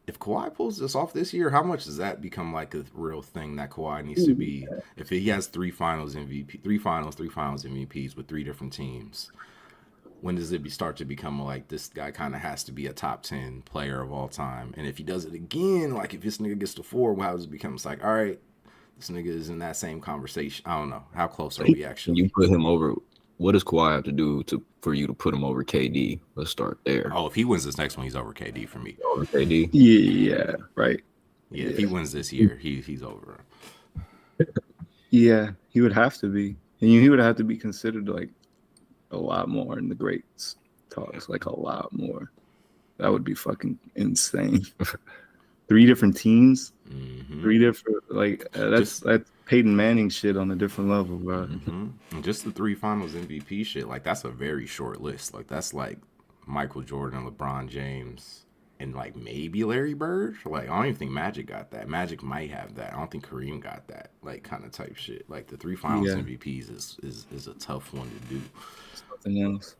if Kawhi pulls this off this year, how much does that become like a real thing that Kawhi needs to be? If he has 3 finals MVPs with 3 different teams, when does it start to become like this guy kind of has to be a top 10 player of all time? And if he does it again, like if this nigga gets to 4, how does it become? It's like, all right, this nigga is in that same conversation. I don't know. How close are we actually? You put him over. What does Kawhi have to do for you to put him over KD? Let's start there. Oh, if he wins this next one, he's over KD for me. Over KD? Yeah, right. Yeah, if he wins this year, he's over. Yeah, he would have to be. And he would have to be considered like a lot more in the greats talks, like a lot more. That would be fucking insane. 3 different teams, 3 different that's Peyton Manning shit on a different level, bro. And just the 3 finals MVP shit, like that's a very short list. Like that's like Michael Jordan, LeBron James, and like maybe Larry Bird. Like I don't even think Magic got that. Magic might have that. I don't think Kareem got that. Like kind of type shit. Like the 3 finals MVPs is a tough one to do. Something else.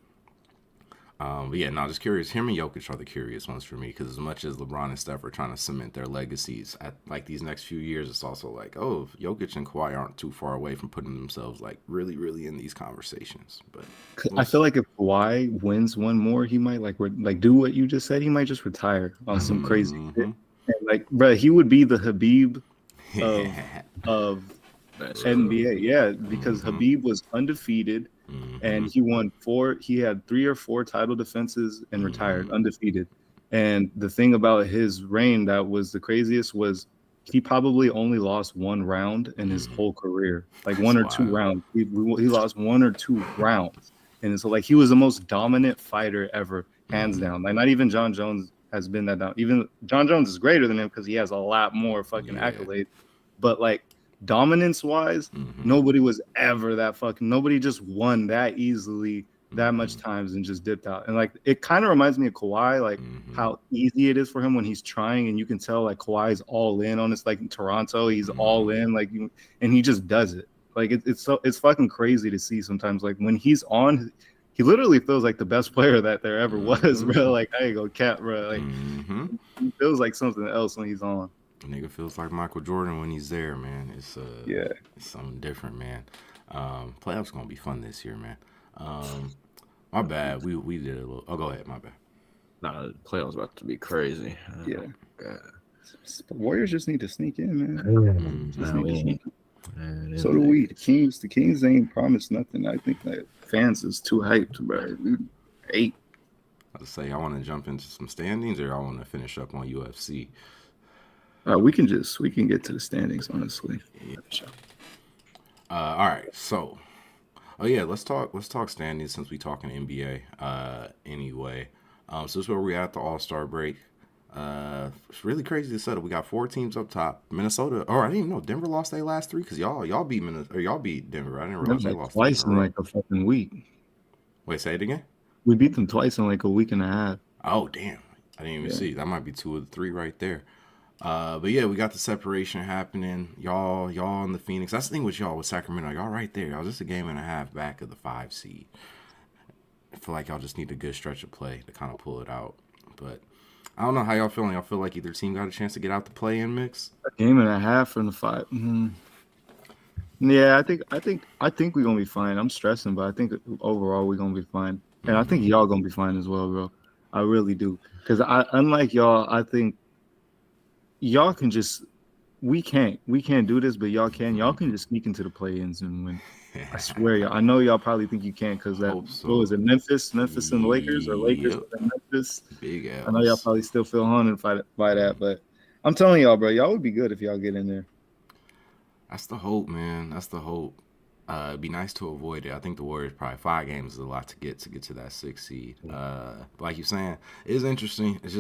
But yeah, no, just curious. Him and Jokic are the curious ones for me because as much as LeBron and Steph are trying to cement their legacies at like these next few years, it's also like, oh, Jokic and Kawhi aren't too far away from putting themselves like really, really in these conversations. But I feel like if Kawhi wins one more, he might like do what you just said. He might just retire on some crazy shit. And like, bro, he would be the Habib of NBA. Yeah, because Habib was undefeated. And he won 4. He had 3 or 4 title defenses and retired undefeated. And the thing about his reign that was the craziest was he probably only lost 1 round in his whole career, like 1 or 2 rounds. He lost 1 or 2 rounds, and so like he was the most dominant fighter ever, hands down. Like not even John Jones has been that down. Even John Jones is greater than him because he has a lot more fucking accolades. But like dominance wise, nobody was ever that fucking. Nobody just won that easily that much times and just dipped out. And like it kind of reminds me of Kawhi, like how easy it is for him when he's trying, and you can tell like Kawhi's all in on this. Like in Toronto, he's all in, like, and he just does it. Like it's fucking crazy to see sometimes. Like when he's on, he literally feels like the best player that there ever was, bro. Like there you go, Katt, bro. Like he feels like something else when he's on. Nigga feels like Michael Jordan when he's there, man. It's it's something different, man. Playoffs gonna be fun this year, man. My bad. We did a little. Oh, go ahead. My bad. Nah, the playoffs about to be crazy. Yeah. God. Warriors just need to sneak in, man. So do we. The Kings ain't promised nothing. I think that fans is too hyped, bro. 8. I'll say I want to jump into some standings, or I want to finish up on UFC. We can get to the standings, honestly. Yeah. All right, so let's talk standings since we talking NBA anyway. So this is where we're at the All-Star break. It's really crazy to settle. We got 4 teams up top. Minnesota. Oh, I didn't even know Denver lost their last 3 because y'all beat Minnesota, or y'all beat Denver. I didn't realize they Like lost 3 twice in a in row. like a fucking week. Wait, say it again. We beat them twice in like a week and a half. Oh damn! I didn't even see. That might be 2 of the 3 right there. But yeah, we got the separation happening. Y'all in the Phoenix. That's the thing with y'all with Sacramento. Y'all right there. Y'all just a game and a half back of the 5 seed. I feel like y'all just need a good stretch of play to kind of pull it out. But I don't know how y'all feeling. Y'all feel like either team got a chance to get out the play-in mix? A game and a half from the 5. Yeah, I think we're gonna be fine. I'm stressing, but I think overall we're gonna be fine, and I think y'all gonna be fine as well, bro. I really do, because unlike y'all, I think y'all can just we can't do this, but y'all can. Y'all can just sneak into the play-ins and win. I swear, y'all. I know y'all probably think you can't because that what was it, Memphis and the Lakers, or Lakers and Memphis. Big L's. I know y'all probably still feel haunted by that, but I'm telling y'all, bro, y'all would be good if y'all get in there. That's the hope, man. That's the hope. It'd be nice to avoid it. I think the Warriors probably 5 games is a lot to get to that 6 seed. Like you're saying, it's interesting. It's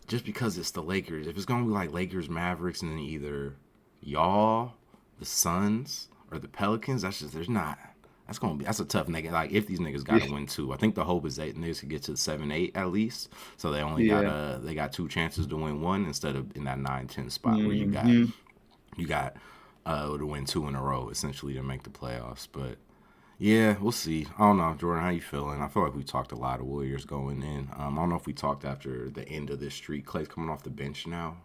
just because it's the Lakers. If it's gonna be like Lakers, Mavericks, and then either y'all, the Suns, or the Pelicans, that's a tough nigga. Like if these niggas gotta win 2, I think the hope is that niggas could get to 7-8 at least. So they only got 2 chances to win 1 instead of in that 9-10 spot where you got to win 2 in a row essentially to make the playoffs. But yeah, we'll see. I don't know, Jordan, how you feeling? I feel like we talked a lot of Warriors going in. I don't know if we talked after the end of this streak. Clay's coming off the bench now.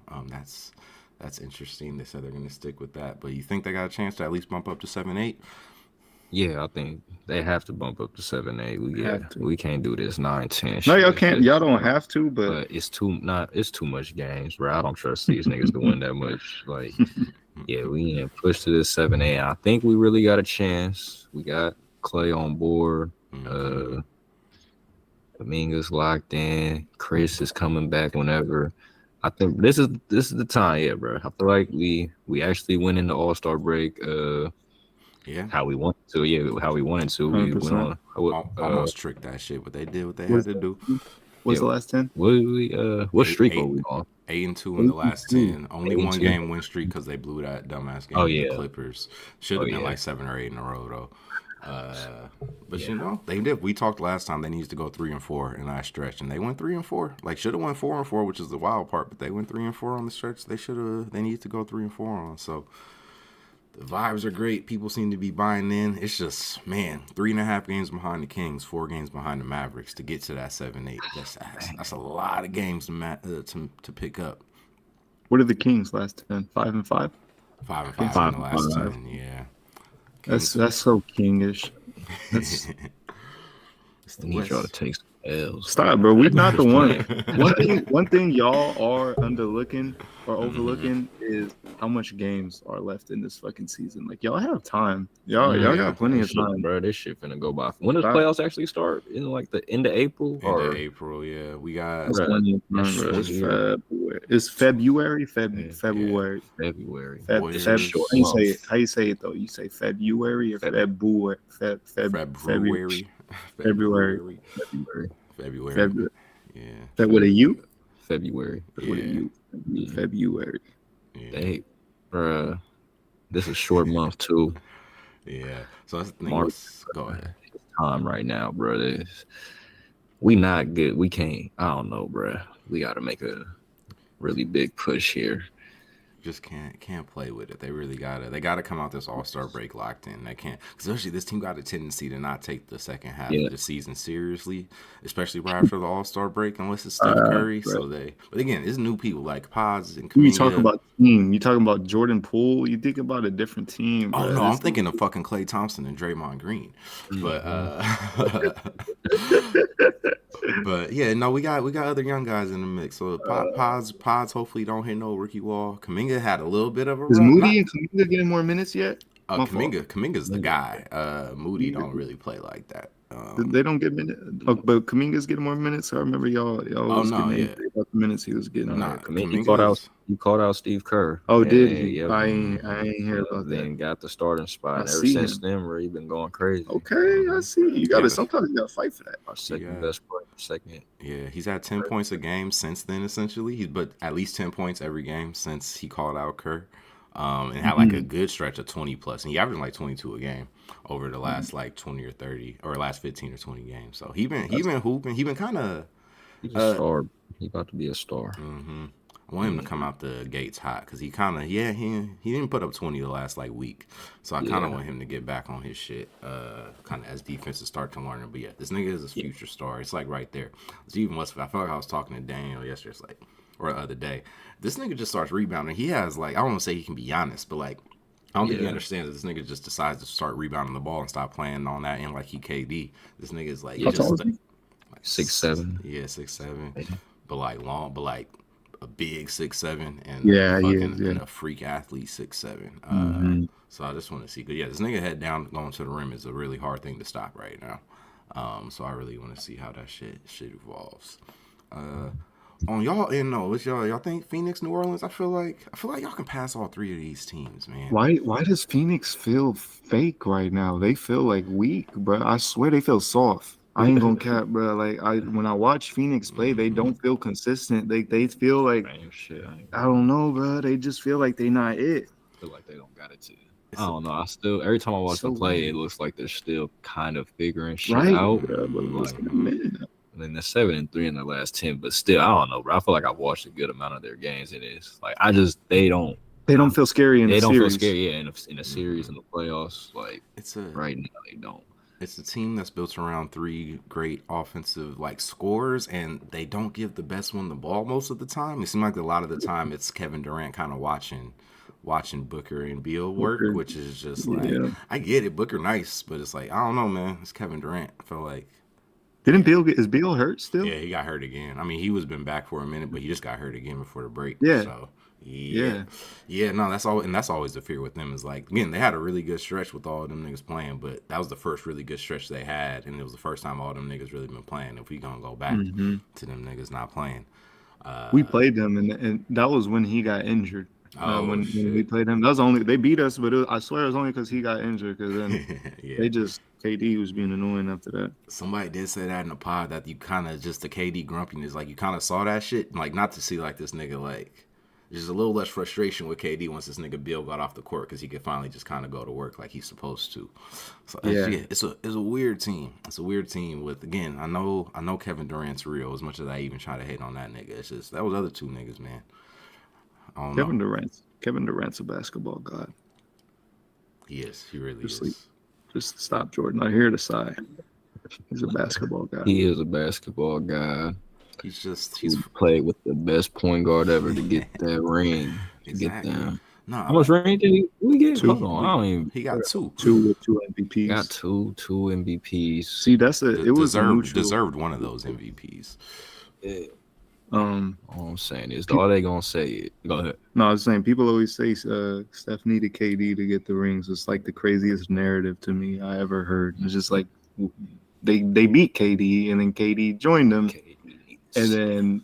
That's interesting. They said they're going to stick with that. But you think they got a chance to at least bump up to 7-8? Yeah, I think they have to bump up to 7-8. We can't do this 9-10. No, y'all can't. Y'all don't have to, but it's too much games, bro. I don't trust these niggas to win that much. Like, yeah, we need to push to this 7-8. I think we really got a chance. We got Clay on board. Dominguez locked in. Chris is coming back whenever. I think this is the time, yeah, bro. I feel like we actually went into All-Star break. How we wanted to. We went on. Almost tricked that shit, but they did what they had to do. What's the last 10? What streak are we on? 8-2 in the last 10. Only 1 game win streak because they blew that dumbass game with the Clippers. Should have been like 7 or 8 in a row though. But you know, they did. We talked last time they needed to go 3-4 in that stretch, and they went 3-4. Like should have went 4-4, which is the wild part, but they went 3-4 on the stretch. They needed to go 3-4 on. So the vibes are great. People seem to be buying in. It's just, man, 3.5 games behind the Kings, 4 games behind the Mavericks to get to that 7-8. That's a lot of games to pick up. What are the Kings last 10? 5-5? 5-5 in the last 10. Yeah. Kings. That's so kingish. I need y'all to take some L's. Stop, bro. We're not the one. One thing y'all are overlooking is how much games are left in this fucking season. Like y'all have time. Y'all got plenty of time, bro. This shit finna go by. When does playoffs actually start? In like the end of April? April, yeah. We got plenty of time, bro. It's February. February. How you say it though? You say February or February? February. Yeah. With a U? February. With a U. February. Yeah. Hey, bruh. This is short month too. Yeah. So that's the thing. Go ahead. Time right now, bro. We not good. We can't. I don't know, bro. We got to make a really big push here. Just can't play with it. They really gotta come out this All-Star break locked in. They can't, especially this team got a tendency to not take the second half of the season seriously, especially right after the All-Star break, unless it's Steph Curry. Right. But again, it's new people like Pods and Kaminga. You talk about team. You talking about Jordan Poole. You think about a different team. Oh no, I'm thinking of fucking Klay Thompson and Draymond Green. But but yeah, no, we got other young guys in the mix. So Pods hopefully don't hit no rookie wall. Kaminga had a little bit of a run. Is Moody and Kaminga getting more minutes yet? Kaminga's the guy. Moody don't really play like that. They don't get minutes, but Kaminga's getting more minutes. I remember y'all was getting about the minutes he was getting. He called out Steve Kerr. Oh, did he? Yep. I ain't hear about that. Then got the starting spot. Ever since then, where he been going crazy. Okay, I see. Sometimes you gotta fight for that. Our second best player. second. Yeah, he's had 10 points a game since then. Essentially, he's but at least 10 points every game since he called out Kerr, and had like a good stretch of 20 plus, and he averaged like 22 a game over the last like 20 or 30 or last 15 or 20 games. So he been hooping. He been kind of He's a star. He about to be a star. I want him to come out the gates hot because he kind of he didn't put up 20 the last like week, so I kind of want him to get back on his shit, kind of as defenses start to learn it. But yeah, this nigga is a future star. It's like right there. It's even less. I feel like I was talking to Daniel yesterday, it's like, or the other day. This nigga just starts rebounding. He has like, I don't want to say he can be honest, but like I don't think he understands that this nigga just decides to start rebounding the ball and stop playing on that end like he KD. This nigga is like, Yeah. just like 6'7". Yeah, 6'7", but like long, but like a big 6'7", and and a freak athlete 6'7". So I just want to see, but yeah, this nigga head down going to the rim is a really hard thing to stop right now. So I really want to see how that shit evolves. On y'all end though, what's y'all think Phoenix, New Orleans? I feel like y'all can pass all three of these teams, man. Why does Phoenix feel fake right now? They feel like weak, bro. I swear they feel soft. I ain't gonna cap, bro. Like when I watch Phoenix play, they don't feel consistent. They feel like I don't know, bro. They just feel like they not it. I feel like they don't got it to. I don't know. I still every time I watch them play, it looks like they're still kind of figuring shit out. Bro, but like, a minute. I mean, they're 7-3 in the last 10, but still, I don't know, bro. I feel like I've watched a good amount of their games, and it's like they don't feel scary in the series. They don't feel scary, in a series in the playoffs. Like right now, they don't. It's a team that's built around three great offensive like scorers, and they don't give the best one the ball most of the time. It seems like a lot of the time it's Kevin Durant kind of watching Booker and Beal work, which is just like I get it, Booker nice, but it's like I don't know, man. It's Kevin Durant. I feel like is Beal hurt still? Yeah, he got hurt again. I mean, he was been back for a minute, but he just got hurt again before the break. Yeah. So no, that's always the fear with them is like again they had a really good stretch with all of them niggas playing, but that was the first really good stretch they had, and it was the first time all them niggas really been playing. If we gonna go back to them niggas not playing, we played them, and that was when he got injured. When we played him, that was only they beat us, but I swear it was only because he got injured. Because then they just KD was being annoying after that. Somebody did say that in the pod that you kind of just the KD grumpiness, like you kind of saw that shit, like not to see like this nigga like there's a little less frustration with KD once this nigga Bill got off the court because he could finally just kind of go to work like he's supposed to. So it's a weird team. It's a weird team with again. I know Kevin Durant's real as much as I even try to hate on that nigga. It's just that was other two niggas, man. Kevin Durant's a basketball god. He is. He really is. Just stop, Jordan. I hear the sigh. He's a basketball guy. He is a basketball guy. He's played with the best point guard ever to get that ring. Exactly. No, how much ring did we get? Two. Hold on, I don't even. He got two. Two MVPs. Got two MVPs. See, it was deserved one of those MVPs. Yeah. All I'm saying is, all they gonna say it. Go ahead. No, I was saying people always say Steph needed KD to get the rings. It's like the craziest narrative to me I ever heard. It's just like they beat KD and then KD joined them, and then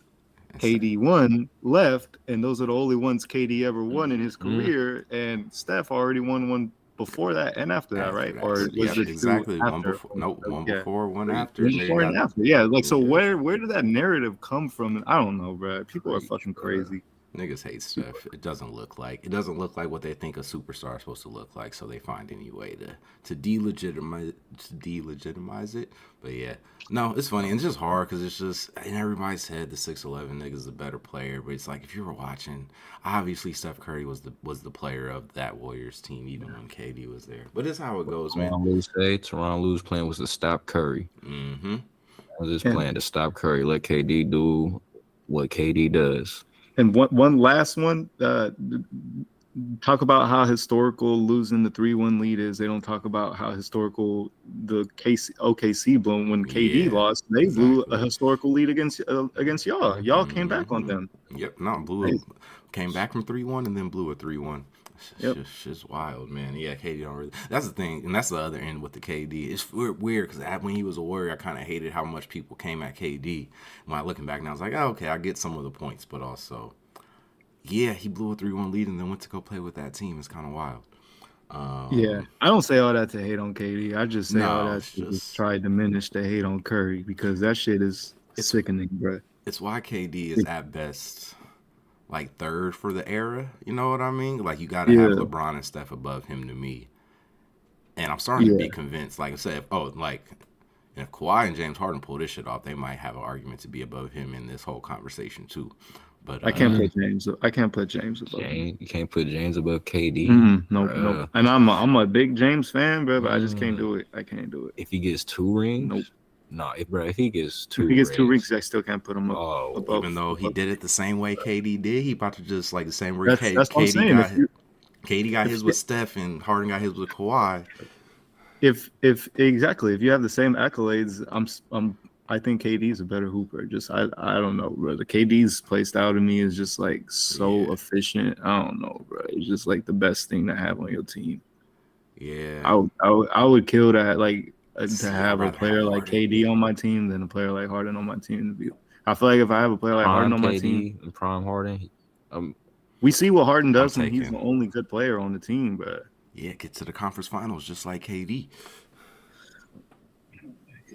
KD won, left, and those are the only ones KD ever won in his career. And Steph already won one before that and after that, right? Or was it exactly one before? No, one before, one after. Before and after, yeah. Like, so where did that narrative come from? I don't know, bro. People are fucking crazy. Niggas hate Steph. It doesn't look like what they think a superstar is supposed to look like. So they find any way to delegitimize it. But yeah, no, it's funny and it's just hard because it's just in everybody's head the 6'11" nigga's a better player. But it's like if you were watching, obviously Steph Curry was the player of that Warriors team even when KD was there. But it's how it goes, man. Teron Lue's plan was to stop Curry. Was his plan to stop Curry, let KD do what KD does. And one last one, talk about how historical losing the 3-1 lead is. They don't talk about how historical the OKC blew when KD lost. They blew a historical lead against y'all. Y'all came back on them. Yep, came back from 3-1 and then blew a 3-1. It's just wild, man. Yeah, KD don't really. That's the thing, and that's the other end with the KD. It's weird because when he was a Warrior, I kind of hated how much people came at KD. When I looking back now, I was like, oh, okay, I get some of the points, but also, yeah, he blew a 3-1 lead and then went to go play with that team. It's kind of wild. Yeah, I don't say all that to hate on KD. I just say all No, that it's to just just try to diminish the hate on Curry because that shit is it's sickening, bro. it's why KD is at best like third for the era. You know what I mean? Like you got to have Yeah, LeBron and Steph above him to me. And I'm starting to be yeah. convinced. Like I said, if Kawhi and James Harden pull this shit off, they might have an argument to be above him in this whole conversation too. But I can't put James. I can't put James above him. James, you can't put James above KD. Nope, nope. Bruh. And I'm a big James fan, bro, but I just can't do it. I can't do it. If he gets 2 rings, Nope. nah, if he gets 2 If he gets rings, 2 rings, I still can't put him up oh, above. even though he did it the same way KD did, he about to just like the same way That's what I'm KD saying. got. KD got his with Steph and Harden got his with Kawhi. If exactly, if you have the same accolades, I think KD is a better hooper. Just I don't know, bro. The KD's play style to me is just like so efficient. I don't know, bro. It's just like the best thing to have on your team. Yeah, I would kill that, like to See, have I'd a rather player have like Harden. KD on my team than a player like Harden on my team. I feel like if I have a player like Harden prime on my team, KD and prime Harden, we see what Harden does when taking- he's the only good player on the team, bro. Yeah, get to the conference finals just like KD.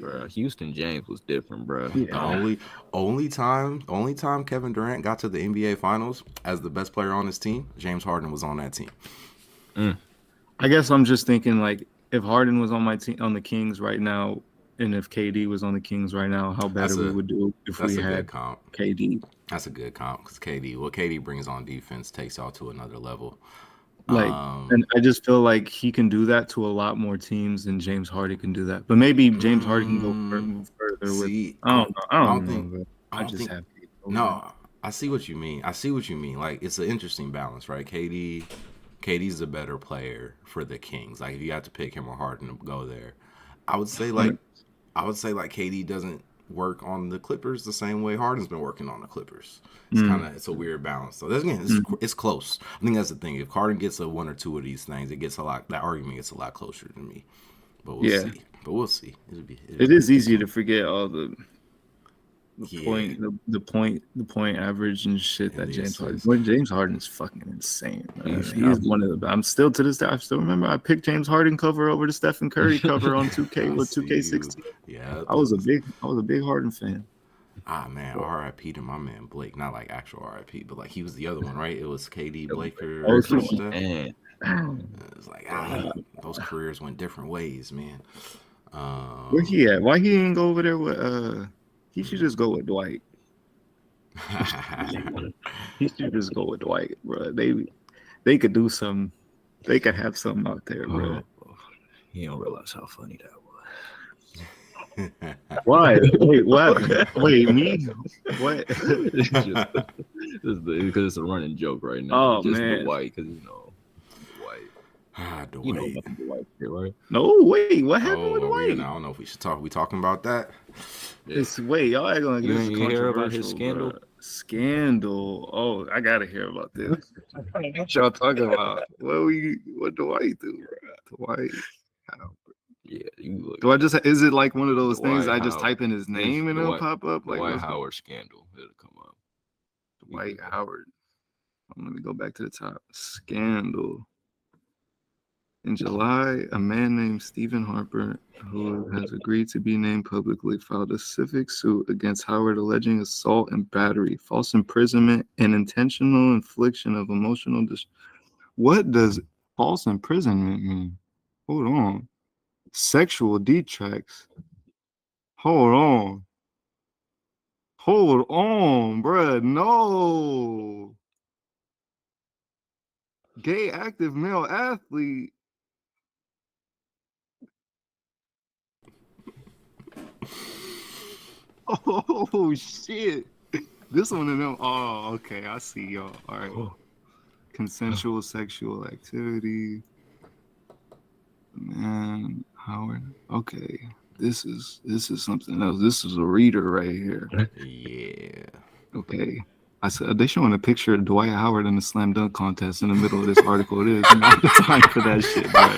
bruh, Houston James was different, bro. Yeah. The only time Kevin Durant got to the NBA finals as the best player on his team, James Harden was on that team. I guess I'm just thinking like if Harden was on my team on the Kings right now, and if KD was on the Kings right now, how better we would do if we had KD. That's a good comp because what KD brings on defense takes y'all to another level. Like, and I just feel like he can do that to a lot more teams than James Harden can do that. But maybe James Harden can go further with. I don't know. I just have KD. No, I see what you mean. Like it's an interesting balance, right? KD's a better player for the Kings. Like if you have to pick him or Harden to go there, I would say like KD doesn't work on the Clippers the same way Harden's been working on the Clippers. It's a weird balance. So it's close. I think that's the thing. If Harden gets a 1 or 2 of these things, that argument gets a lot closer to me. But we'll see. It is easy to forget all the point average and shit that James Harden. James Harden is fucking insane. He's one of the. I'm still to this day. I still remember I picked James Harden cover over the Stephen Curry cover on 2K with 2K16. Yeah, I was a big Harden fan. Ah man, R.I.P. to my man Blake. Not like actual R.I.P., but like he was the other one, right? It was KD, Blake, or Man. It's like those careers went different ways, man. Where he at? Why he ain't go over there with he should just go with Dwight. He should just go with Dwight, bro. They could do some. They could have something out there, bro. You don't realize how funny that was. Why? Wait, what? Wait, me? What? Because it's a running joke right now. Oh, just man. Dwight, because Dwight. Dwight. You know about Dwight, right? No, wait. What happened with Dwight? I don't know if we should talk. We talking about that? Wait, y'all ain't gonna get You hear about his scandal? Bro. Scandal. Oh, I gotta hear about this. What y'all talking about? What Dwight do, bro? Dwight. Yeah, you look. Do I just? Is it like one of those Dwight things? I just Howard. type in his name and it'll pop up. Like Dwight Howard scandal. It'll come up. Dwight Howard. Let me go back to the top. Scandal. In July, a man named Stephen Harper, who has agreed to be named publicly, filed a civic suit against Howard alleging assault and battery, false imprisonment, and intentional infliction of emotional distress. What does false imprisonment mean? Hold on. Sexual detracts. Hold on, bruh. No. Gay active male athlete. Oh shit. This one of them. Oh, okay. I see y'all. All right. Consensual sexual activity. Man, Howard. Okay. This is something else. This is a reader right here. Yeah. Okay. I said they showing a picture of Dwight Howard in the slam dunk contest in the middle of this article. It is not the time for that shit, bro.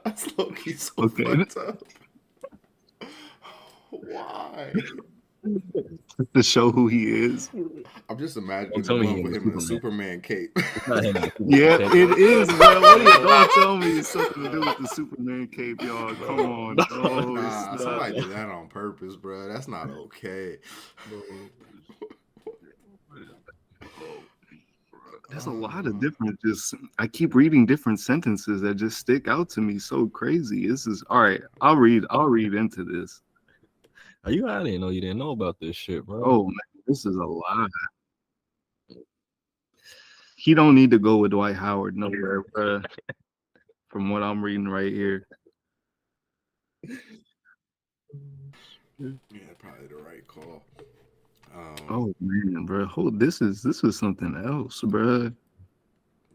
That's low-key so fucked up. Why? to show who he is. I'm just imagining the tell me one he with in him in a Superman. Superman cape. It's not him in the Yeah, Superman it cape. is, bro. What are you don't tell me it's something to do with the Superman cape, y'all. Come on. No, Oh, Nah, it's somebody not. did that on purpose, bro. That's not okay. There's a lot of different I keep reading different sentences that just stick out to me so crazy. This is all right. I'll read into this. I didn't know you didn't know about this shit, bro. Oh man, this is a lot. He don't need to go with Dwight Howard nowhere, bro. From what I'm reading right here. Yeah, probably the right call. Oh man, bro. This is something else, bro.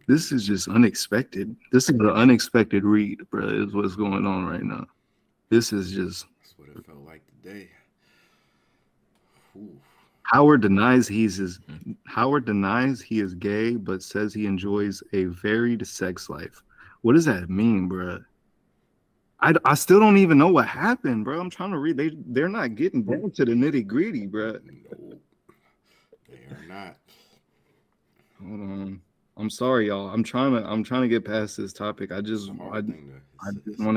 This is just unexpected. This is an unexpected read, bro, is what's going on right now. This is just That's what it felt like today. Ooh. Howard denies he is gay, but says he enjoys a varied sex life. What does that mean, bro? I still don't even know what happened, bro. I'm trying to read. They're not getting down to the nitty gritty, bro. No, they are not. Hold on. I'm sorry, y'all. I'm trying to get past this topic. I just want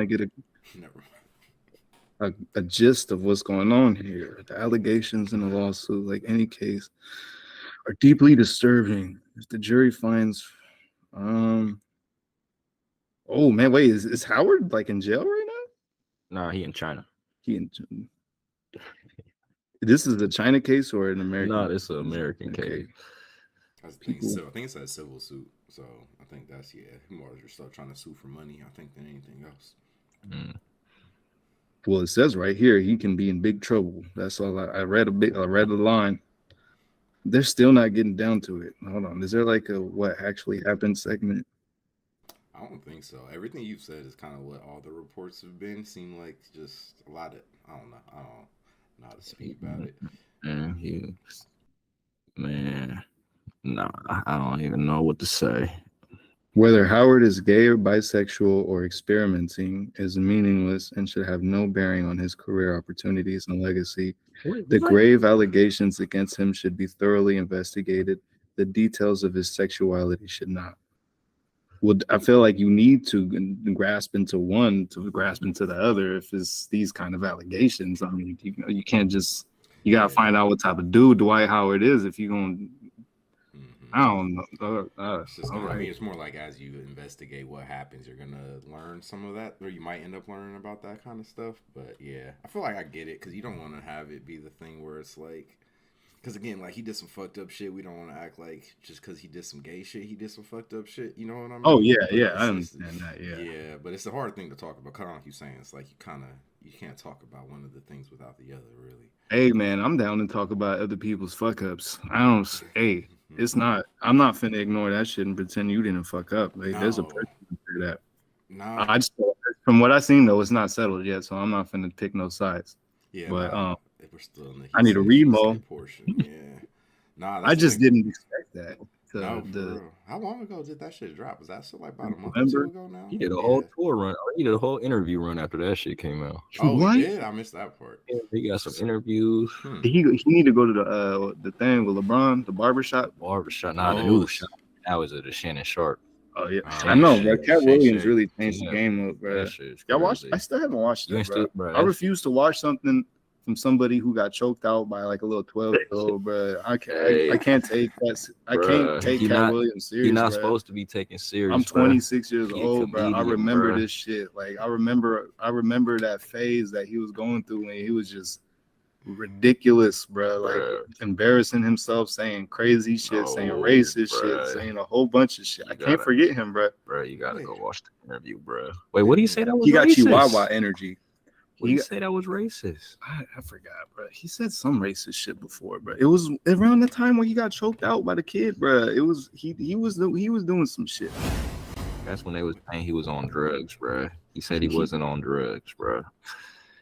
to get a gist of what's going on here. The allegations in the lawsuit, like any case, are deeply disturbing. If the jury finds, oh man, wait, is Howard like in jail right now? Nah, he in China. This is a China case or an American? No, this is an American case. I think it's a civil suit, so I think that's more just stuff trying to sue for money. I think than anything else. Well, it says right here he can be in big trouble. That's all I read. I read the line. They're still not getting down to it. Hold on. Is there like a what actually happened segment? I don't think so. Everything you've said is kind of what all the reports have been. Seem like just a lot of I don't know how to speak about it. Man, no, I don't even know what to say. Whether Howard is gay or bisexual or experimenting is meaningless and should have no bearing on his career opportunities and legacy. The grave allegations against him should be thoroughly investigated. The details of his sexuality should not. Well, I feel like you need to grasp into one to grasp into the other. If it's these kind of allegations, I mean, you can't just, you got to find out what type of dude Dwight Howard is if you're going to. I don't know. I mean, it's more like as you investigate what happens, you're gonna learn some of that, or you might end up learning about that kind of stuff. But yeah, I feel like I get it because you don't want to have it be the thing where it's like, because again, like he did some fucked up shit. We don't want to act like just because he did some gay shit, he did some fucked up shit. You know what I mean? Oh yeah, I understand that. Yeah, but it's a hard thing to talk about. Kind of like you're saying, it's like you can't talk about one of the things without the other, really. Hey man, I'm down to talk about other people's fuck ups. It's not. I'm not finna ignore that shit and pretend you didn't fuck up. Like, there's a person for that. No, I just, from what I seen though, it's not settled yet, so I'm not finna pick no sides. Yeah, but if we're still in the I need to read more. Portion. Yeah, I just didn't expect that. How long ago did that shit drop? Was that still like about a month November? or two ago now? He did a whole tour run. He did a whole interview run after that shit came out. Oh, what? He did? I missed that part. Yeah, he got some interviews. He need to go to the thing with LeBron, the barbershop. The new shop. That was at the Shannon Sharp. Oh yeah, I know, bro. Cat Williams really changed the game up, bro. Y'all watched? I still haven't watched it, bro. I refuse to watch something from somebody who got choked out by like a little 12-year-old, bro. I can't take that. I can't take Cat Williams serious. You're not supposed to be taken serious. I'm 26 years old, bro. I remember this shit. Like I remember that phase that he was going through when he was just ridiculous, bro. Like embarrassing himself, saying crazy shit, saying racist shit, saying a whole bunch of shit. I can't forget him, bro. Bro, you gotta go watch the interview, bro. Wait, what do you say that was? He got Chihuahua energy. What did you say that was racist? I forgot, bro. He said some racist shit before, bro. It was around the time when he got choked out by the kid, bro. It was he was doing some shit. That's when they was saying he was on drugs, bro. He said he wasn't on drugs, bro.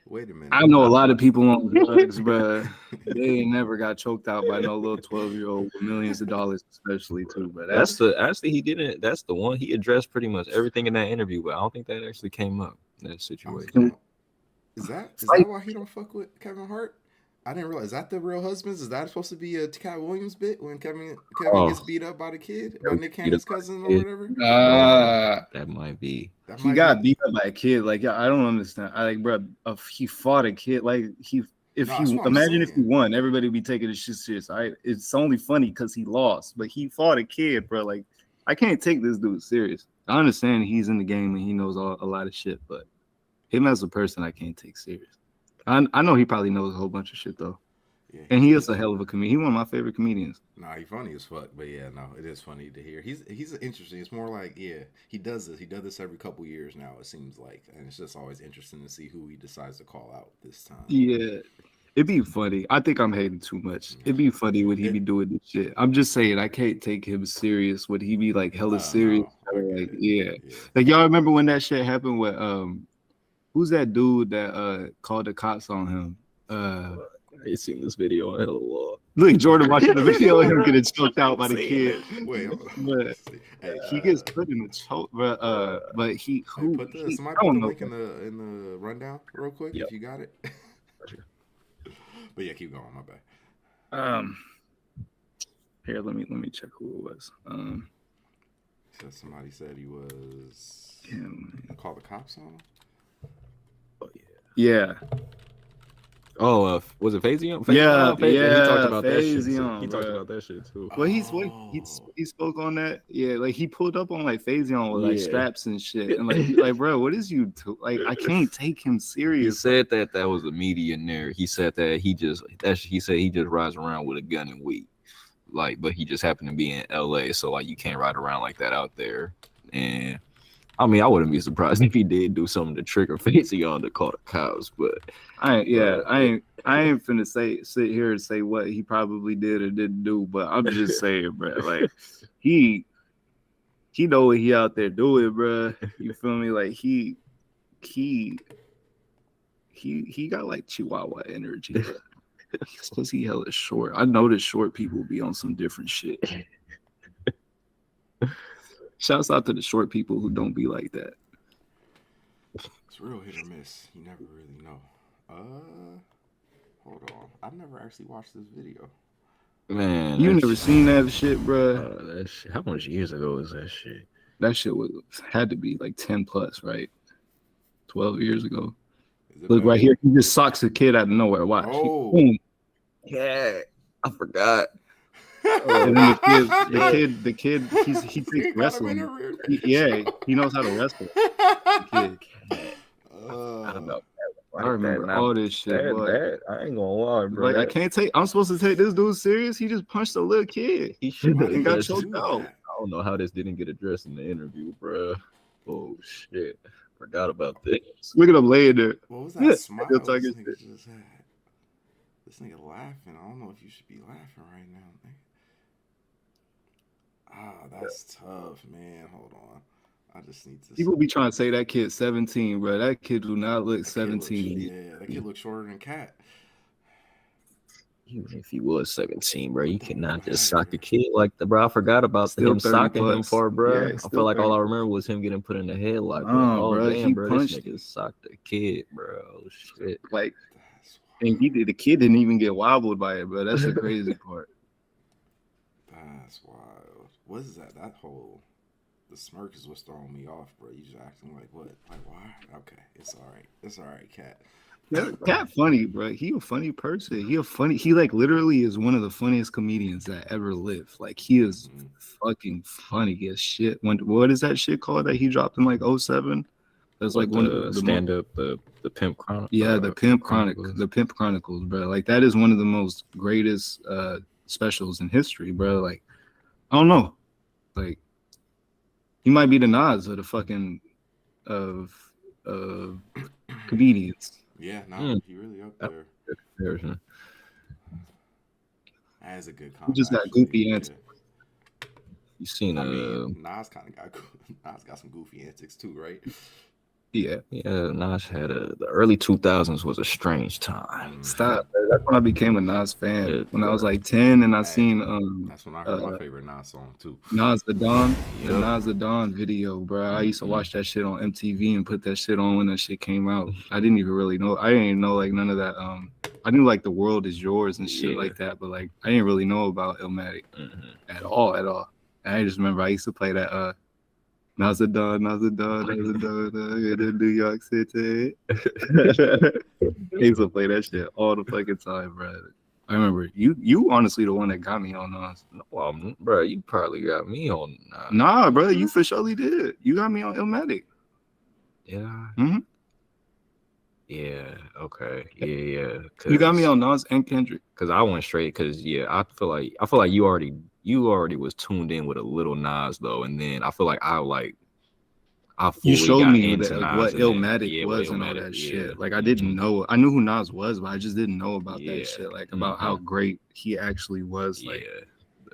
Wait a minute. I know a lot of people on drugs, bro. They ain't never got choked out by no little 12-year-old with millions of dollars, especially too. But that's the one he addressed pretty much everything in that interview, but I don't think that actually came up in that situation. Is that why he don't fuck with Kevin Hart? I didn't realize, is that the Real Husbands? Is that supposed to be a Cat Williams bit when Kevin Oh, gets beat up by the kid, by Nick beat up Cannon's by the cousin or kid. whatever? That might be. That He might got be. beat up by a kid. Like, yeah, I don't understand. I like, bro, he fought a kid. Like, if No, he that's what I'm imagine if he saying. won, everybody would be taking this shit serious. It's only funny because he lost, but he fought a kid, bro. Like, I can't take this dude serious. I understand he's in the game and he knows a lot of shit, but him as a person, I can't take serious. I know he probably knows a whole bunch of shit though, Yeah, and he is a hell of a comedian. He's one of my favorite comedians. Nah, he's funny as fuck. But yeah, no, it is funny to hear. He's interesting. It's more like, yeah, he does this. He does this every couple years now, it seems like. And it's just always interesting to see who he decides to call out this time. Yeah, it'd be funny. I think I'm hating too much. It'd be funny when he be doing this shit. I'm just saying I can't take him serious. Would he be like hella serious? No, Like, yeah. Like y'all remember when that shit happened with who's that dude that called the cops on him? I ain't seen this video in a hell of a while. Look, Jordan watching the video of him getting choked out by the kid. Wait, But he gets put in the choke, but he who somebody I put don't the know. link in the rundown real quick if you got it. But yeah, keep going. My bad. Here, let me check who it was. So somebody said he was called the cops on him. Oh Yeah. Oh, was it Fazion? Yeah, He talked about that shit. Fazion, He talked bro. about that shit too. Well, he spoke on that. Yeah, like he pulled up on like Fazion with like straps and shit, and like bro, what is you like? I can't take him serious. He said that was a media narrative. He said that he just rides around with a gun and weed, like, but he just happened to be in LA, so like you can't ride around like that out there. And I mean, I wouldn't be surprised if he did do something to trigger Fazion to call the cops, but I ain't finna sit here and say what he probably did or didn't do, but I'm just saying, bro, like he know what he out there doing, bro. You feel me? Like he got like Chihuahua energy. Because he hella short. I noticed short people be on some different shit. Shouts out to the short people who don't be like that. It's real hit or miss. You never really know. Hold on. I've never actually watched this video. Man, you never seen that shit, bro? That shit, how much years ago was that shit? That shit had to be like 10 plus, right? 12 years ago. Look right here. He just socks a kid out of nowhere. Watch. Oh. Yeah, I forgot. And then the kid, he takes wrestling. He knows how to wrestle. The kid. I remember all this shit. That, I ain't gonna lie, bro. Like, I can't take. I'm supposed to take this dude serious. He just punched a little kid. He should have got choked out. I don't know how this didn't get addressed in the interview, bro. Oh shit, forgot about this. Look at him laying there. What was that smile this nigga just had? This nigga laughing. I don't know if you should be laughing right now, man. That's tough, man. Hold on. I just need to. People be trying to say that kid's 17, bro. That kid do not look 17. That kid looks shorter than Katt. Even if he was 17, bro, you cannot just sock a kid like that, bro. I forgot about him socking him for, bro. I feel like all I remember was him getting put in the headlock. Bro, damn, bro, this nigga socked a kid, bro. Oh, shit. Like, and the kid didn't even get wobbled by it, bro. That's the crazy part. That's wild. What is that? The smirk is what's throwing me off, bro. You just acting like what? Like why? Okay, it's all right. It's all right, Katt. Yeah, Katt funny, bro. He a funny person. He like literally is one of the funniest comedians that ever lived. Like he is fucking funny as shit. What is that shit called that he dropped in like 07? That's like one of the stand up, the Pimp Chronicles. Yeah, the Pimp Chronicles. The Pimp Chronicles, bro. Like that is one of the most greatest specials in history, bro. Like I don't know, like he might be the Nas of the fucking of comedians. Yeah, no, he really up there. That is a good He comment. just got goofy antics. You seen Nas kind of got some goofy antics too, right? Yeah, Nas had the early 2000s was a strange time. Stop. That's when I became a Nas fan. When I was like 10 and I seen that's when I heard my favorite Nas song too. Nas the Don, the Nas the Don video, bro. I used to watch that shit on MTV and put that shit on when that shit came out. I didn't even really know. I didn't even know like none of that I knew like the world is yours and shit like that, but like I didn't really know about Illmatic at all. And I just remember I used to play that now's the dawn, in New York City. I used to play that shit all the fucking time, bro. I remember you honestly the one that got me on Nas. Well, bro, you probably got me on. Nah, bro, you for surely did. You got me on Illmatic. Yeah. Mm-hmm. Yeah. Okay. Yeah. You got me on Nas and Kendrick. Cause I went straight. Cause I feel like you already was tuned in with a little Nas though, and then I feel like I fully you showed got me into that, Nas what and Illmatic was what and all Illmatic, that shit. Like I didn't know. I knew who Nas was, but I just didn't know about that shit. Like about how great he actually was. Like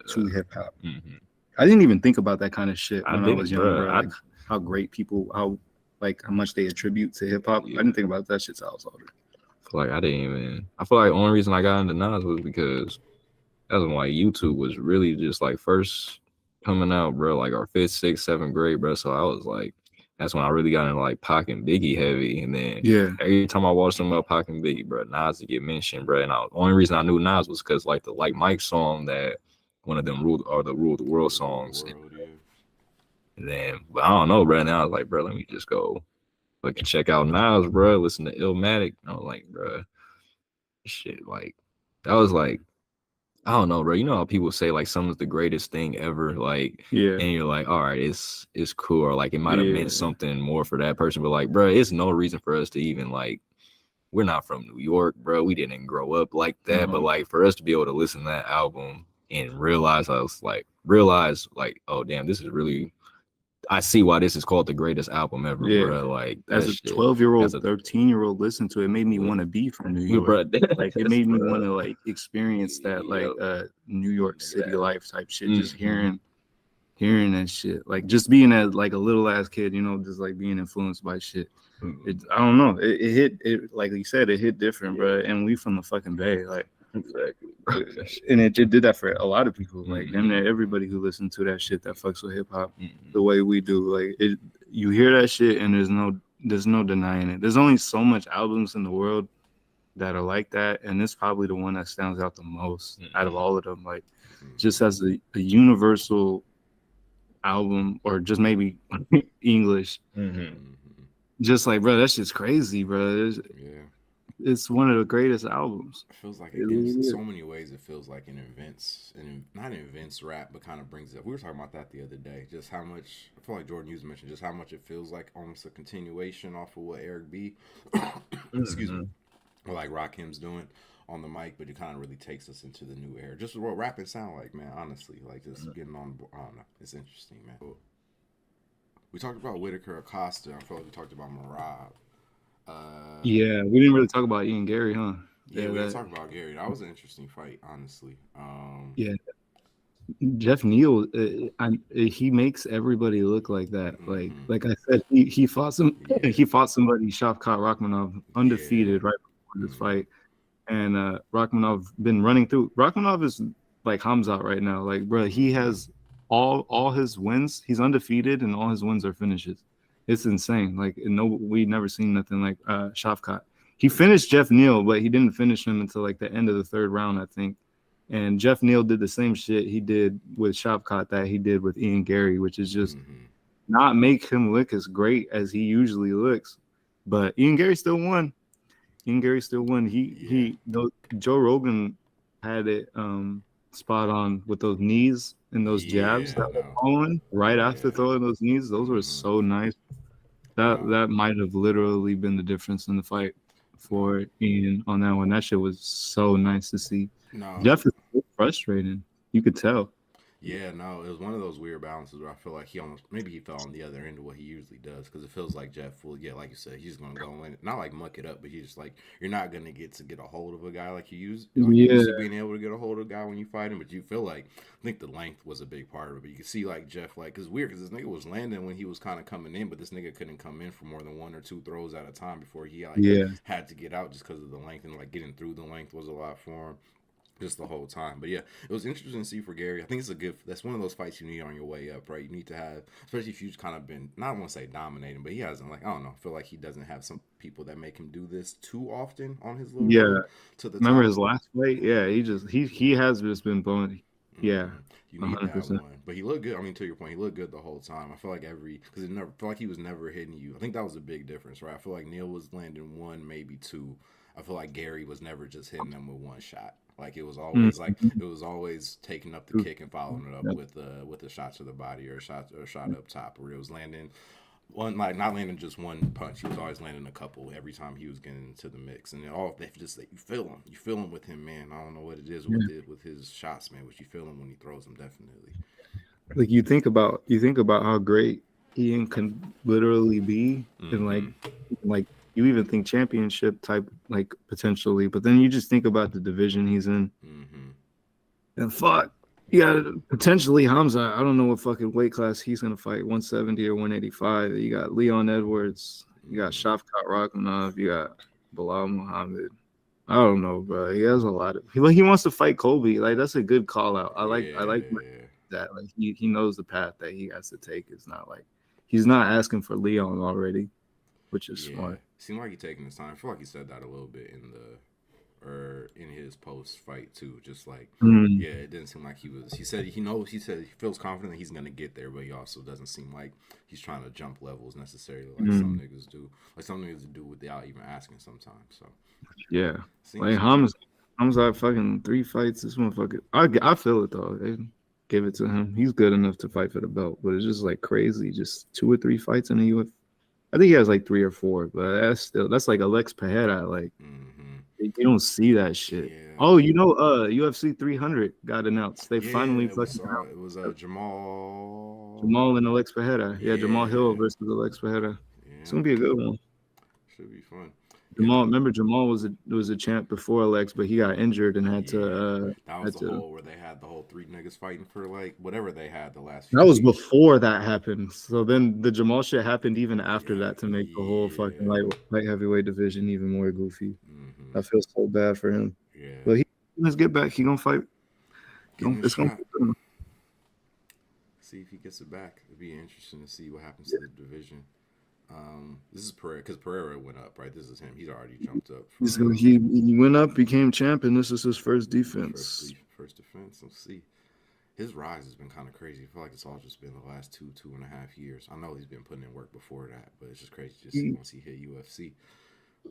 to hip hop. I didn't even think about that kind of shit when I was young, bro. Like how great people, how much they attribute to hip hop. I didn't think about that shit till I was older. Like I feel like the only reason I got into Nas was because that's when like YouTube was really just like first coming out, bro. Like our 5th, 6th, 7th grade, bro. So I was like, that's when I really got into like Pac and Biggie heavy. And then every time I watched something about Pac and Biggie, bro, Nas would get mentioned, bro. And the only reason I knew Nas was because like the Like Mike song that one of them rule the world songs. And then, but I don't know, bro. Now I was like, bro, let me just go fucking check out Nas, bro. Listen to Illmatic. I was like, bro, shit, like that was like, I don't know, bro. You know how people say like something's the greatest thing ever, like, and you're like, all right, it's cool, or like it might have meant something more for that person, but like, bro, it's no reason for us to even like, we're not from New York, bro. We didn't grow up like that, but like for us to be able to listen to that album and realize, like, oh damn, this is really. I see why this is called the greatest album ever, bro. Like as a 12-year-old, 13-year-old listen to it made me want to be from New York. Bro, like it made me want to like experience that like New York City life type shit. Just hearing that shit, like just being as like a little ass kid, you know, just like being influenced by shit. I don't know. It hit it like you said, it hit different, bro. And we from the fucking Bay, like. Exactly. And it did that for a lot of people, like everybody who listened to that shit that fucks with hip hop the way we do. Like you hear that shit and there's no denying it. There's only so much albums in the world that are like that, and it's probably the one that stands out the most out of all of them. Like just as a universal album, or just maybe English. Just like, bro, that shit's crazy, bro. It's one of the greatest albums. It feels like in so many ways it feels like not invents rap, but kind of brings it up. We were talking about that the other day, just how much, I feel like Jordan Hughes mentioned just how much it feels like almost a continuation off of what Eric B excuse me, or like Rakim's doing on the mic, but it kind of really takes us into the new era. Just what rapping sound like, man, honestly. Like just getting on, I don't know. It's interesting, man. We talked about Whitaker Acosta. I feel like we talked about Marab. We didn't really talk about Ian Gary, huh? We didn't talk about Gary. That was an interesting fight, honestly. Jeff Neal, he makes everybody look like that. Like I said, he fought somebody, Shavkat Rakhmonov, undefeated right before this fight, and Rakhmonov been running through. Rakhmonov is like Hamzat right now. Like, bro, he has all his wins. He's undefeated, and all his wins are finishes. It's insane. Like we never seen nothing like Shavkat. He finished Jeff Neal, but he didn't finish him until like the end of the 3rd round, I think. And Jeff Neal did the same shit he did with Shavkat that he did with Ian Gary, which is just not make him look as great as he usually looks. But Ian Gary still won. Joe Rogan had it spot on with those knees and those jabs that were following right after throwing those knees. Those were so nice. That might have literally been the difference in the fight for Ian on that one. That shit was so nice to see. Jeff is so frustrating. You could tell. Yeah, no, it was one of those weird balances where I feel like he fell on the other end of what he usually does, because it feels like Jeff will, like you said, he's gonna go in, not like muck it up, but he's just like, you're not gonna get a hold of a guy like you used to being able to get a hold of a guy when you fight him. But you feel like, I think the length was a big part of it. But you can see like Jeff, like, cause weird, cause this nigga was landing when he was kind of coming in, but this nigga couldn't come in for more than 1 or 2 throws at a time before he had to get out, just because of the length, and like getting through the length was a lot for him. just the whole time. But yeah, it was interesting to see for Gary. I think it's a good. That's one of those fights you need on your way up, right? You need to have, especially if you've kind of been, not want to say dominating, but he hasn't. Like I don't know, I feel like he doesn't have some people that make him do this too often on his little Yeah. road to the Remember top. his last fight? Yeah, he has just been blowing. Yeah, You need that 100%. one, but he looked good. I mean, to your point, he looked good the whole time. I feel like because it never felt like he was never hitting you. I think that was a big difference, right? I feel like Neil was landing one, maybe two. I feel like Gary was never just hitting them with one shot. Like it was always Mhm. it was always taking up the kick and following it up with a shot to the body or a shot up top, where it was landing one, like not landing just one punch. He was always landing a couple every time he was getting into the mix, and all they just you feel him with him, man. I don't know what it is with his shots, man, but you feel him when he throws them, definitely. Like you think about how great Ian can literally be, and like you even think championship type like potentially, but then you just think about the division he's in, and fuck. Yeah, potentially Hamza. I don't know what fucking weight class he's gonna fight, 170 or 185. You got Leon Edwards, you got Shavkat Rakhmonov, you got Bilal Muhammad. I don't know, bro. He has a lot of. He wants to fight Kobe. Like that's a good call out. I like that. Like he knows the path that he has to take. It's not like he's not asking for Leon already, which is smart. Seemed like he's taking his time. I feel like he said that a little bit in his post fight too. Just like it didn't seem like he was. He said he feels confident that he's gonna get there, but he also doesn't seem like he's trying to jump levels necessarily like some niggas do. Like some niggas do without even asking sometimes. So yeah, like Hamza fucking 3 fights. This motherfucker. I feel it though. They give it to him. He's good enough to fight for the belt, but it's just like crazy. Just 2 or 3 fights in the UFC. I think he has like 3 or 4, but that's like Alex Pereira. Like you don't see that shit. Yeah. Oh, UFC 300 got announced. They finally fucking it was Jamal and Alex Pereira. Yeah, Jamal Hill versus Alex Pereira. Yeah. It's gonna be a good one. Should be fun. Remember Jamal was a champ before Alex, but he got injured and had to. That was whole where they had the whole 3 niggas fighting for like whatever they had the last. That was before that happened. So then the Jamal shit happened even after that to make the whole fucking light heavyweight division even more goofy. I feel so bad for him. Yeah, but let's get back. He gonna fight. It's gonna see if he gets it back. It'd be interesting to see what happens to the division. This is Pereira because Pereira went up, right? This is him. He's already jumped up. He went up, became champ, and this is his first defense. First defense. Let's see. His rise has been kind of crazy. I feel like it's all just been the last 2.5 years. I know he's been putting in work before that, but it's just crazy to see once he hit UFC.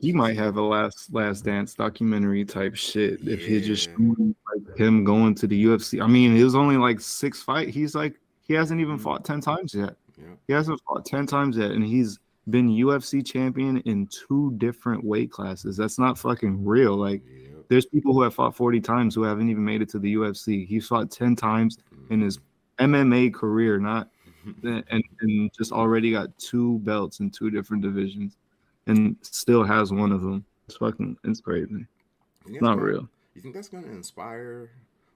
He might have a last dance documentary type shit if he just like him going to the UFC. I mean, it was only like 6 fights. He hasn't even fought 10 times yet. Yeah. He hasn't fought 10 times yet, and he's been UFC champion in 2 different weight classes. That's not fucking real. Like, there's people who have fought 40 times who haven't even made it to the UFC. He's fought 10 times in his MMA career, and just already got 2 belts in 2 different divisions, and still has one of them. It's crazy. It's not real. You think that's gonna inspire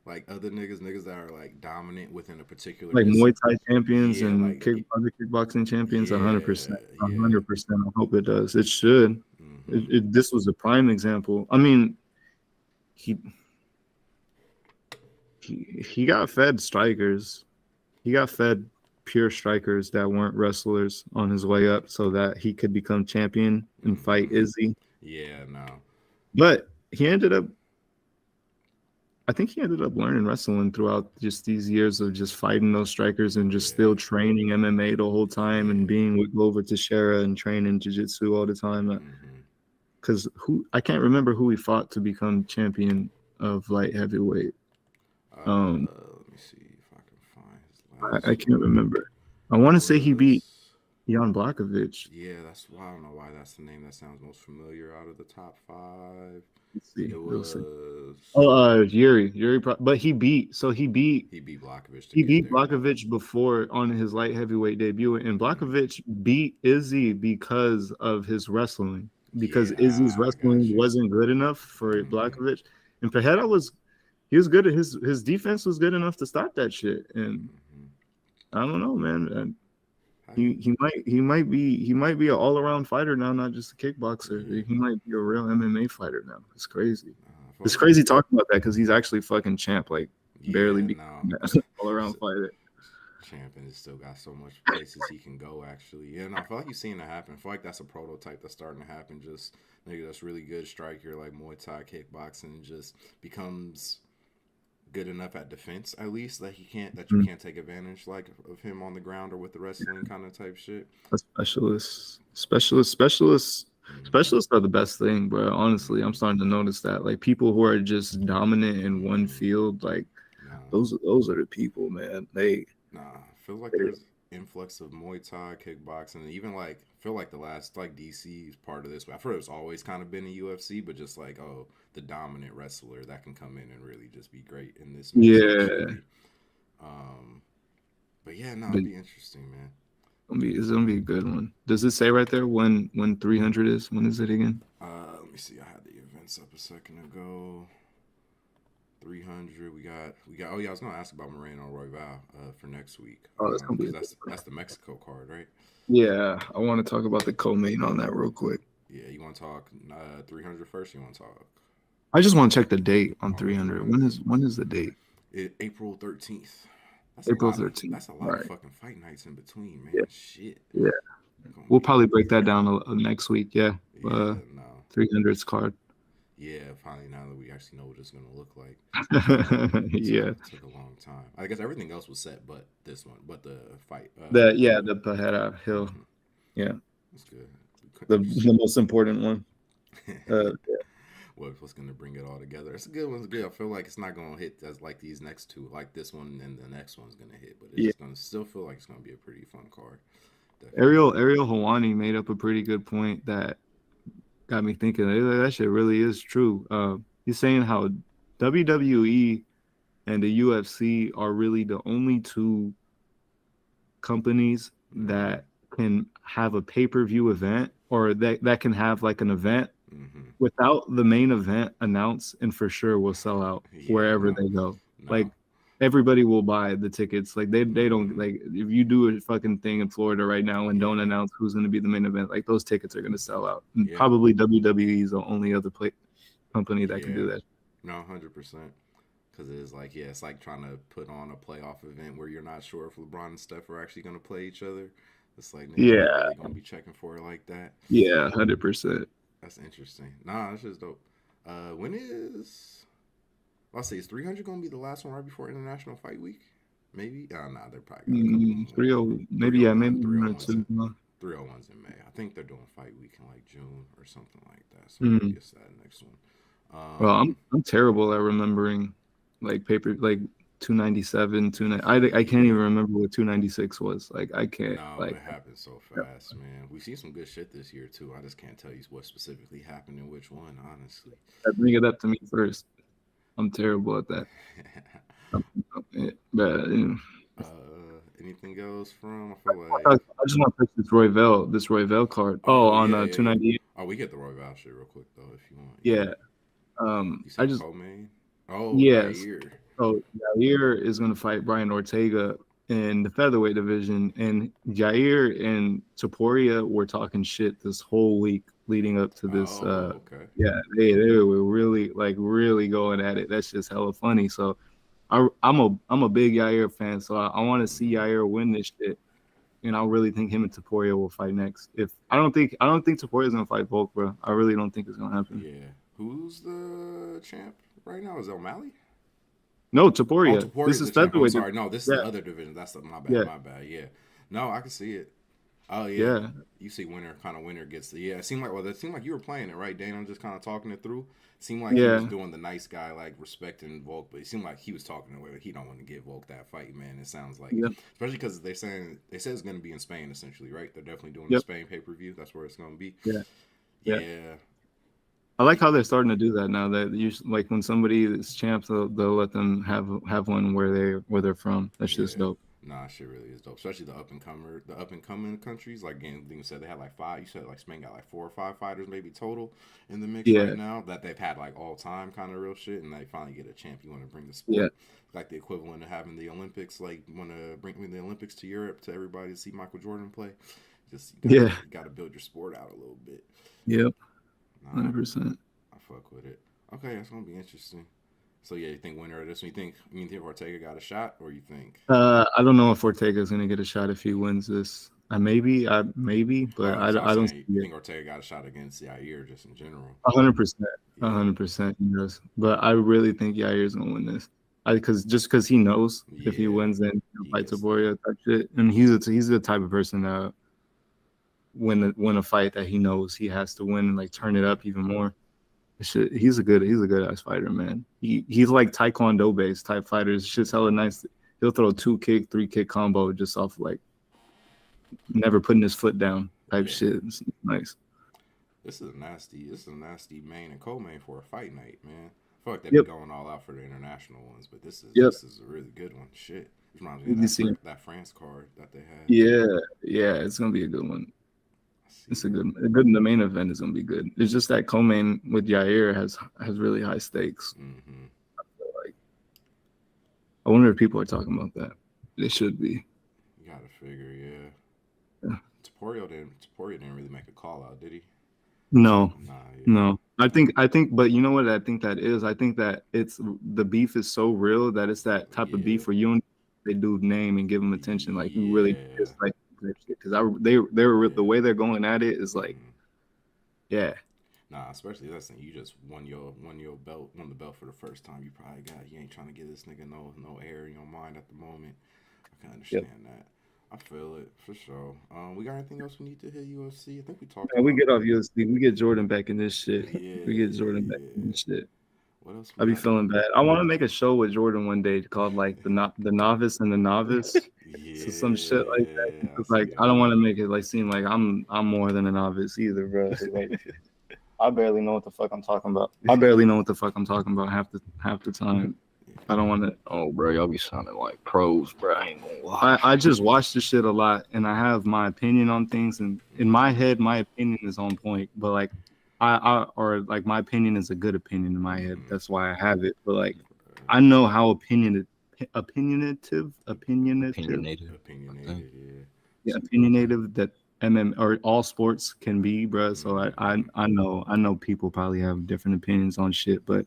like other niggas that are like dominant within a particular like Muay Thai champions and like, other kickboxing champions? 100%. 100%. I hope it does. It should. This was a prime example. I mean, he got fed strikers. He got fed pure strikers that weren't wrestlers on his way up so that he could become champion and fight Izzy. Yeah, no. But I think he ended up learning wrestling throughout just these years of just fighting those strikers and just still training MMA the whole time and being with Glover Teixeira and training jiu-jitsu all the time. Because I can't remember who he fought to become champion of light heavyweight. Let me see if I can find his last. I can't remember. I want to say he beat Jan Blachowicz. Yeah, that's why I don't know why that's the name that sounds most familiar out of the top 5. Let's see. It was Yuri, but he beat Blachowicz. He beat Blachowicz before on his light heavyweight debut, and Blachowicz beat Izzy because of his wrestling. Because Izzy's wrestling wasn't good enough for Blachowicz, and Pereira was good at his defense was good enough to stop that shit. And I don't know, man. He might be an all around fighter now, not just a kickboxer. He might be a real MMA fighter now. It's crazy. I It's crazy talking about that because he's actually fucking champ, like barely Yeah, be no. all around fighter. Champion has still got so much places he can go. Actually, yeah, no, I feel like you've seen it happen. I feel like that's a prototype that's starting to happen. Just nigga that's really good striker, like Muay Thai, kickboxing, just becomes good enough at defense at least that you can't take advantage like of him on the ground or with the wrestling kind of type shit. A specialists are the best thing, bro. Honestly, I'm starting to notice that. Like people who are just dominant in one field, like Nah, those are the people, man. I feel like there's influx of Muay Thai, kickboxing, and even like I feel like the last like DC is part of this. But I feel it's always kind of been in UFC, but just like the dominant wrestler that can come in and really just be great in this mix. Yeah. Actually. But yeah, no, it'd be interesting, man. It's gonna be a good one. Does it say right there when 300 is? When is it again? Let me see. I had the events up a second ago. 300. We got. Oh yeah, I was gonna ask about Moreno Royval for next week. Oh, that's gonna be. That's the Mexico card, right? Yeah, I want to talk about the co-main on that real quick. Yeah, you want to talk 300 first? You want to talk? I just want to check the date on 300. When is the date? April 13th. April 13th. That's a lot of fucking fight nights in between, man. Yeah. Shit. Yeah. We'll probably break that down next week. Yeah. No. 300's card. Yeah, finally now that we actually know what it's gonna look like. Yeah. It took a long time. I guess everything else was set, but this one, but the fight. The Pajeda Hill. Mm-hmm. Yeah. That's good. The most important one. Yeah. What's going to bring it all together? It's a good one. It's good. I feel like it's not going to hit as like these next two, like this one and the next one's going to hit, but it's going to still feel like it's going to be a pretty fun card. Definitely. Ariel Helwani made up a pretty good point that got me thinking that shit really is true. He's saying how WWE and the UFC are really the only two companies that can have a pay-per-view event or that can have like an event without the main event announced and for sure will sell out wherever they go. Like everybody will buy the tickets. Like they don't like if you do a fucking thing in Florida right now and don't announce who's going to be the main event, like those tickets are going to sell out. And probably WWE is the only other company that can do that. No, 100%. Because it is like, it's like trying to put on a playoff event where you're not sure if LeBron and Steph are actually going to play each other. It's like, you're going to be checking for it like that. Yeah, 100%. That's interesting. Nah, that's just dope. When is... I'll say, is 300 going to be the last one right before International Fight Week? Maybe? Nah, they're probably got a couple. Maybe 301's in May. I think they're doing Fight Week in like June or something like that. So maybe it's that next one. Well, I'm terrible at remembering like 297, 290. I can't even remember what 296 was. Like I can't. No, like it happened so fast, man. We've seen some good shit this year too. I just can't tell you what specifically happened in which one, honestly. Bring it up to me first. I'm terrible at that. Anything else from? I feel like I just want to touch this Royval card. On 298. Oh, we get the Royval shit real quick though, if you want. Yeah. I just. Oh, yes. Jair. So Jair is going to fight Brian Ortega in the featherweight division, and Jair and Topuria were talking shit this whole week leading up to this. Okay. Yeah, they were really going at it. That's just hella funny. So I'm a big Jair fan, so I want to see Jair win this shit, and I really think him and Topuria will fight next. I don't think Topuria is gonna fight Volk, bro. I really don't think it's gonna happen. Yeah. Who's the champ right now? Is it O'Malley? No, Topuria. This is featherweight. Sorry, no, this is the other division. That's my bad. My bad. Yeah. No, I can see it. Oh yeah. You see, winner gets the. Yeah, it seemed like you were playing it right, Dane. I'm just kind of talking it through. It seemed like he was doing the nice guy, like respecting Volk, but it seemed like he was talking away. Like he don't want to give Volk that fight, man. It sounds like, especially because they said it's going to be in Spain essentially, right? They're definitely doing the Spain pay-per-view. That's where it's going to be. Yeah. I like how they're starting to do that now. That like when somebody is champs, they'll let them have one where they're from. That's just dope. Nah, shit really is dope. Especially the up and coming countries. Like again, you said they had like 5. You said like Spain got like 4 or 5 fighters maybe total in the mix right now that they've had like all time kind of real shit, and they finally get a champ. You want to bring the sport like the equivalent of having the Olympics. Like want to bring the Olympics to Europe to everybody to see Michael Jordan play. Just you got to build your sport out a little bit. Yep. 100%. I fuck with it. Okay, that's gonna be interesting. So yeah, you think winner of this one? You think Ortega got a shot, or you think? I don't know if Ortega's gonna get a shot if he wins this. Maybe, but So I was I don't see saying, you it. think Ortega got a shot against Yair just in general? 100%, a Yeah, 100%, yes. But I really think Yair's gonna win this. Because he knows if he yeah, wins, then he'll he fight gets that. Taboria type shit, and he's the type of person that win a fight that he knows he has to win and like turn it up even more. He's a good ass fighter, man. He's like Taekwondo based type fighters. Shit's hella nice. He'll throw 2 kick, 3 kick combo just off like never putting his foot down type Yeah, shit. It's nice. this is a nasty main and co-main for a fight night, man. I feel like they'd be Yep. going all out for the international ones, but Yep. this is a really good one. Shit, this reminds me of You see. that France card that they had. Yeah, yeah, it's gonna be a good one. I see It's it. a good. The main event is gonna be good. It's just that co-main with Yair has really high stakes. Mm-hmm. Like, I wonder if people are talking about that. They should be. You gotta figure, yeah. Yeah. Taporia didn't really make a call out, did he? No, Nah, yeah, no. But you know what I think that is? I think that it's the beef is so real that it's that type of yeah, beef where you don't say dude name and give him attention. Like you really yeah. just like because the way they're going at it is like Mm. yeah. Nah, especially that's you just won the belt for the first time. You ain't trying to give this nigga no air in your mind at the moment. I can Yep. understand that. I feel it for sure. We got anything else we need to hit UFC? I think we talked Man, we about. get off UFC. We get Jordan back in this shit. We get Jordan back in Yeah. this shit. What else we I be got? feeling bad. I want to make a show with Jordan one day called like the novice and the novice. So some shit like that. Yeah, I Because see like I that. don't want to make it like seem like I'm more than a novice either, bro. Like I barely know what the fuck I'm talking about. I barely know what the fuck I'm talking about half the time. I don't want to. Oh, bro, y'all be sounding like pros, bro. I ain't gonna lie. I just watch this shit a lot, and I have my opinion on things, and in my head, my opinion is on point. But like, or like my opinion is a good opinion in my head. That's why I have it. But like, I know how opinionative, Opinionated. Opinionated, yeah, opinionative that or all sports can be, bro. So I know people probably have different opinions on shit, but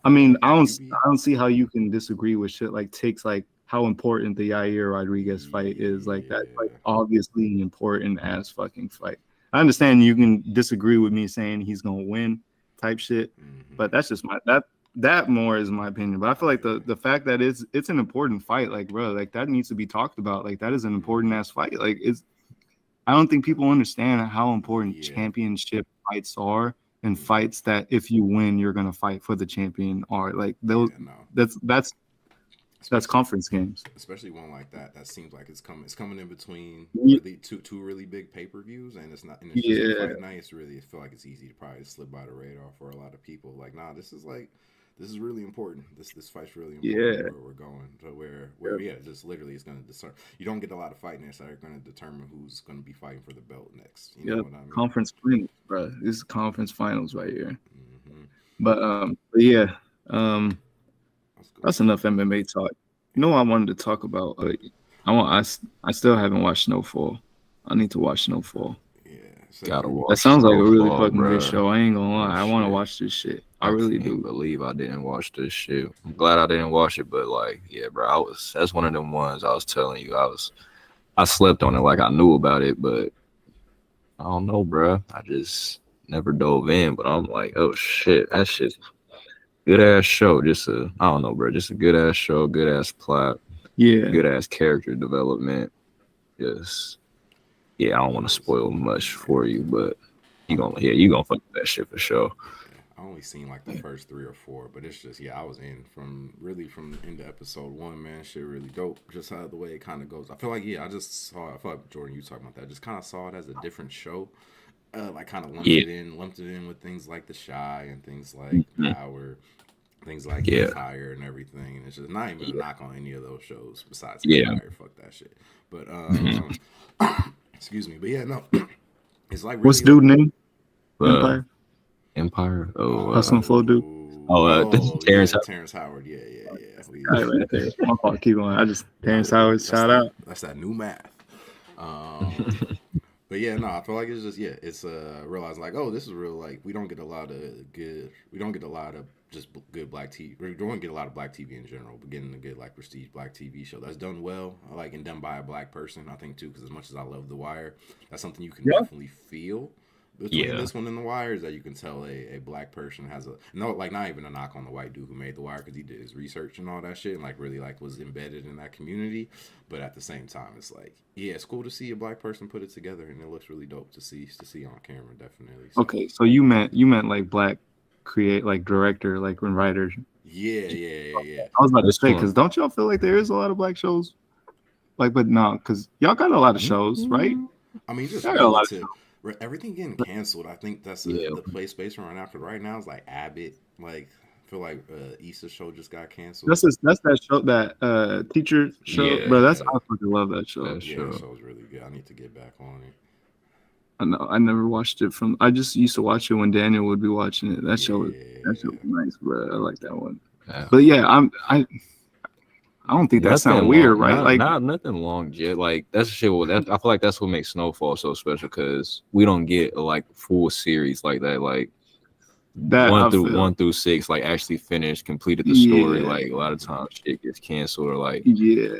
I feel mean, like you be. I don't see how you can disagree with shit like takes like how important the Yair Rodriguez fight is. Like that's like Yeah. obviously an important ass fucking fight. I understand you can disagree with me saying he's gonna win type shit, but that's just that more is my opinion. But I feel like the fact that it's an important fight, like bro, like that needs to be talked about. Like that is an important ass fight. Like I don't think people understand how important Yeah. championship fights are and fights that if you win, you're gonna fight for the champion are like those. Yeah, no. That's Especially, conference games. especially one like that. That seems like it's coming in between Ye- really two really big pay-per-views, and it's just a Yeah, fight night. It's really, I feel like it's easy to probably slip by the radar for a lot of people. Like, nah, this is really important. This fight's really important yeah, where we're going. So yeah. yeah, just literally it's gonna discern. You don't get a lot of fight nights that are gonna determine who's gonna be fighting for the belt next. You know Yep. what I mean? Conference finals, bro. This is conference finals right here. Mm-hmm. But yeah, um, That's good. that's enough MMA talk. You know what I wanted to talk about? I still haven't watched Snowfall. I need to watch Snowfall. Yeah. Gotta Same. watch. That sounds like a really Snowfall, fucking good bruh. show. I ain't gonna lie. Oh, I want to shit. watch this shit. I I really can't do. believe I didn't watch this shit. I'm glad I didn't watch it, but like, yeah, bro, that's one of them ones I was telling you. I slept on it like I knew about it, but I don't know, bro. I just never dove in. But I'm like, oh shit, that shit's good ass show. I don't know, bro. Just a good ass show, good ass plot, Yeah. good ass character development. Just yeah, I don't want to spoil much for you, but you gonna fuck with that shit for sure. I only seen like the first 3 or 4, but it's just I was in from the end of episode 1, man. Shit really dope. Just how the way it kind of goes. I feel like I feel like Jordan, you talking about that. I just kind of saw it as a different show. Like kind of Yeah, lumped it in with things like The Shy and things like mhm, Power, things like yeah, Empire and everything. And it's just not even a yeah, knock on any of those shows besides yeah. Empire. Fuck that shit. But Mhm. excuse me. But yeah, no. It's like What's really dude like name? Uh, Empire. Empire. Hustle and Flow dude. Terrence. Terrence Howard. Yeah. All right there. My fault. Keep going. Terrence Howard. Shout out. That's that new math. Um, But yeah, no, I feel like it's just it's realizing like, oh, this is real. Like we don't get a lot of just good black TV. We don't get a lot of black TV in general, but getting a good like prestige black TV show that's done well, like and done by a black person, I think too. Because as much as I love The Wire, that's something you can Yeah. definitely feel between Yeah. this one and The Wire is that you can tell a black person has a no, like not even a knock on the white dude who made The Wire because he did his research and all that shit and like really like was embedded in that community. But at the same time, it's like yeah, it's cool to see a black person put it together and it looks really dope to see on camera, definitely. So, Okay, so you meant like black create like director like when writers. yeah. I was about to This say one. because don't y'all feel like there is a lot of black shows? Like, but no, because y'all got a lot of shows, right? I mean, just Y'all got a lot of relative. Everything getting canceled. I think that's Yeah. the play space right now. For right now, is like Abbott. Like, I feel like Issa's show just got canceled. That's that show that teacher show, Yeah, bro. That's yeah. I fucking love that show. That Yeah, show. that show's really good. I need to get back on it. I know I never watched it from. I just used to watch it when Daniel would be watching it. That show was nice, bro. I like that one. Yeah. But yeah, I don't think that sounds weird, right? Like not nothing long, jet. Like that's shit. I feel like that's what makes Snowfall so special because we don't get a like full series like that. Like that one through 6, like actually finished, completed the story. Yeah. Like a lot of times shit gets canceled or like Yeah.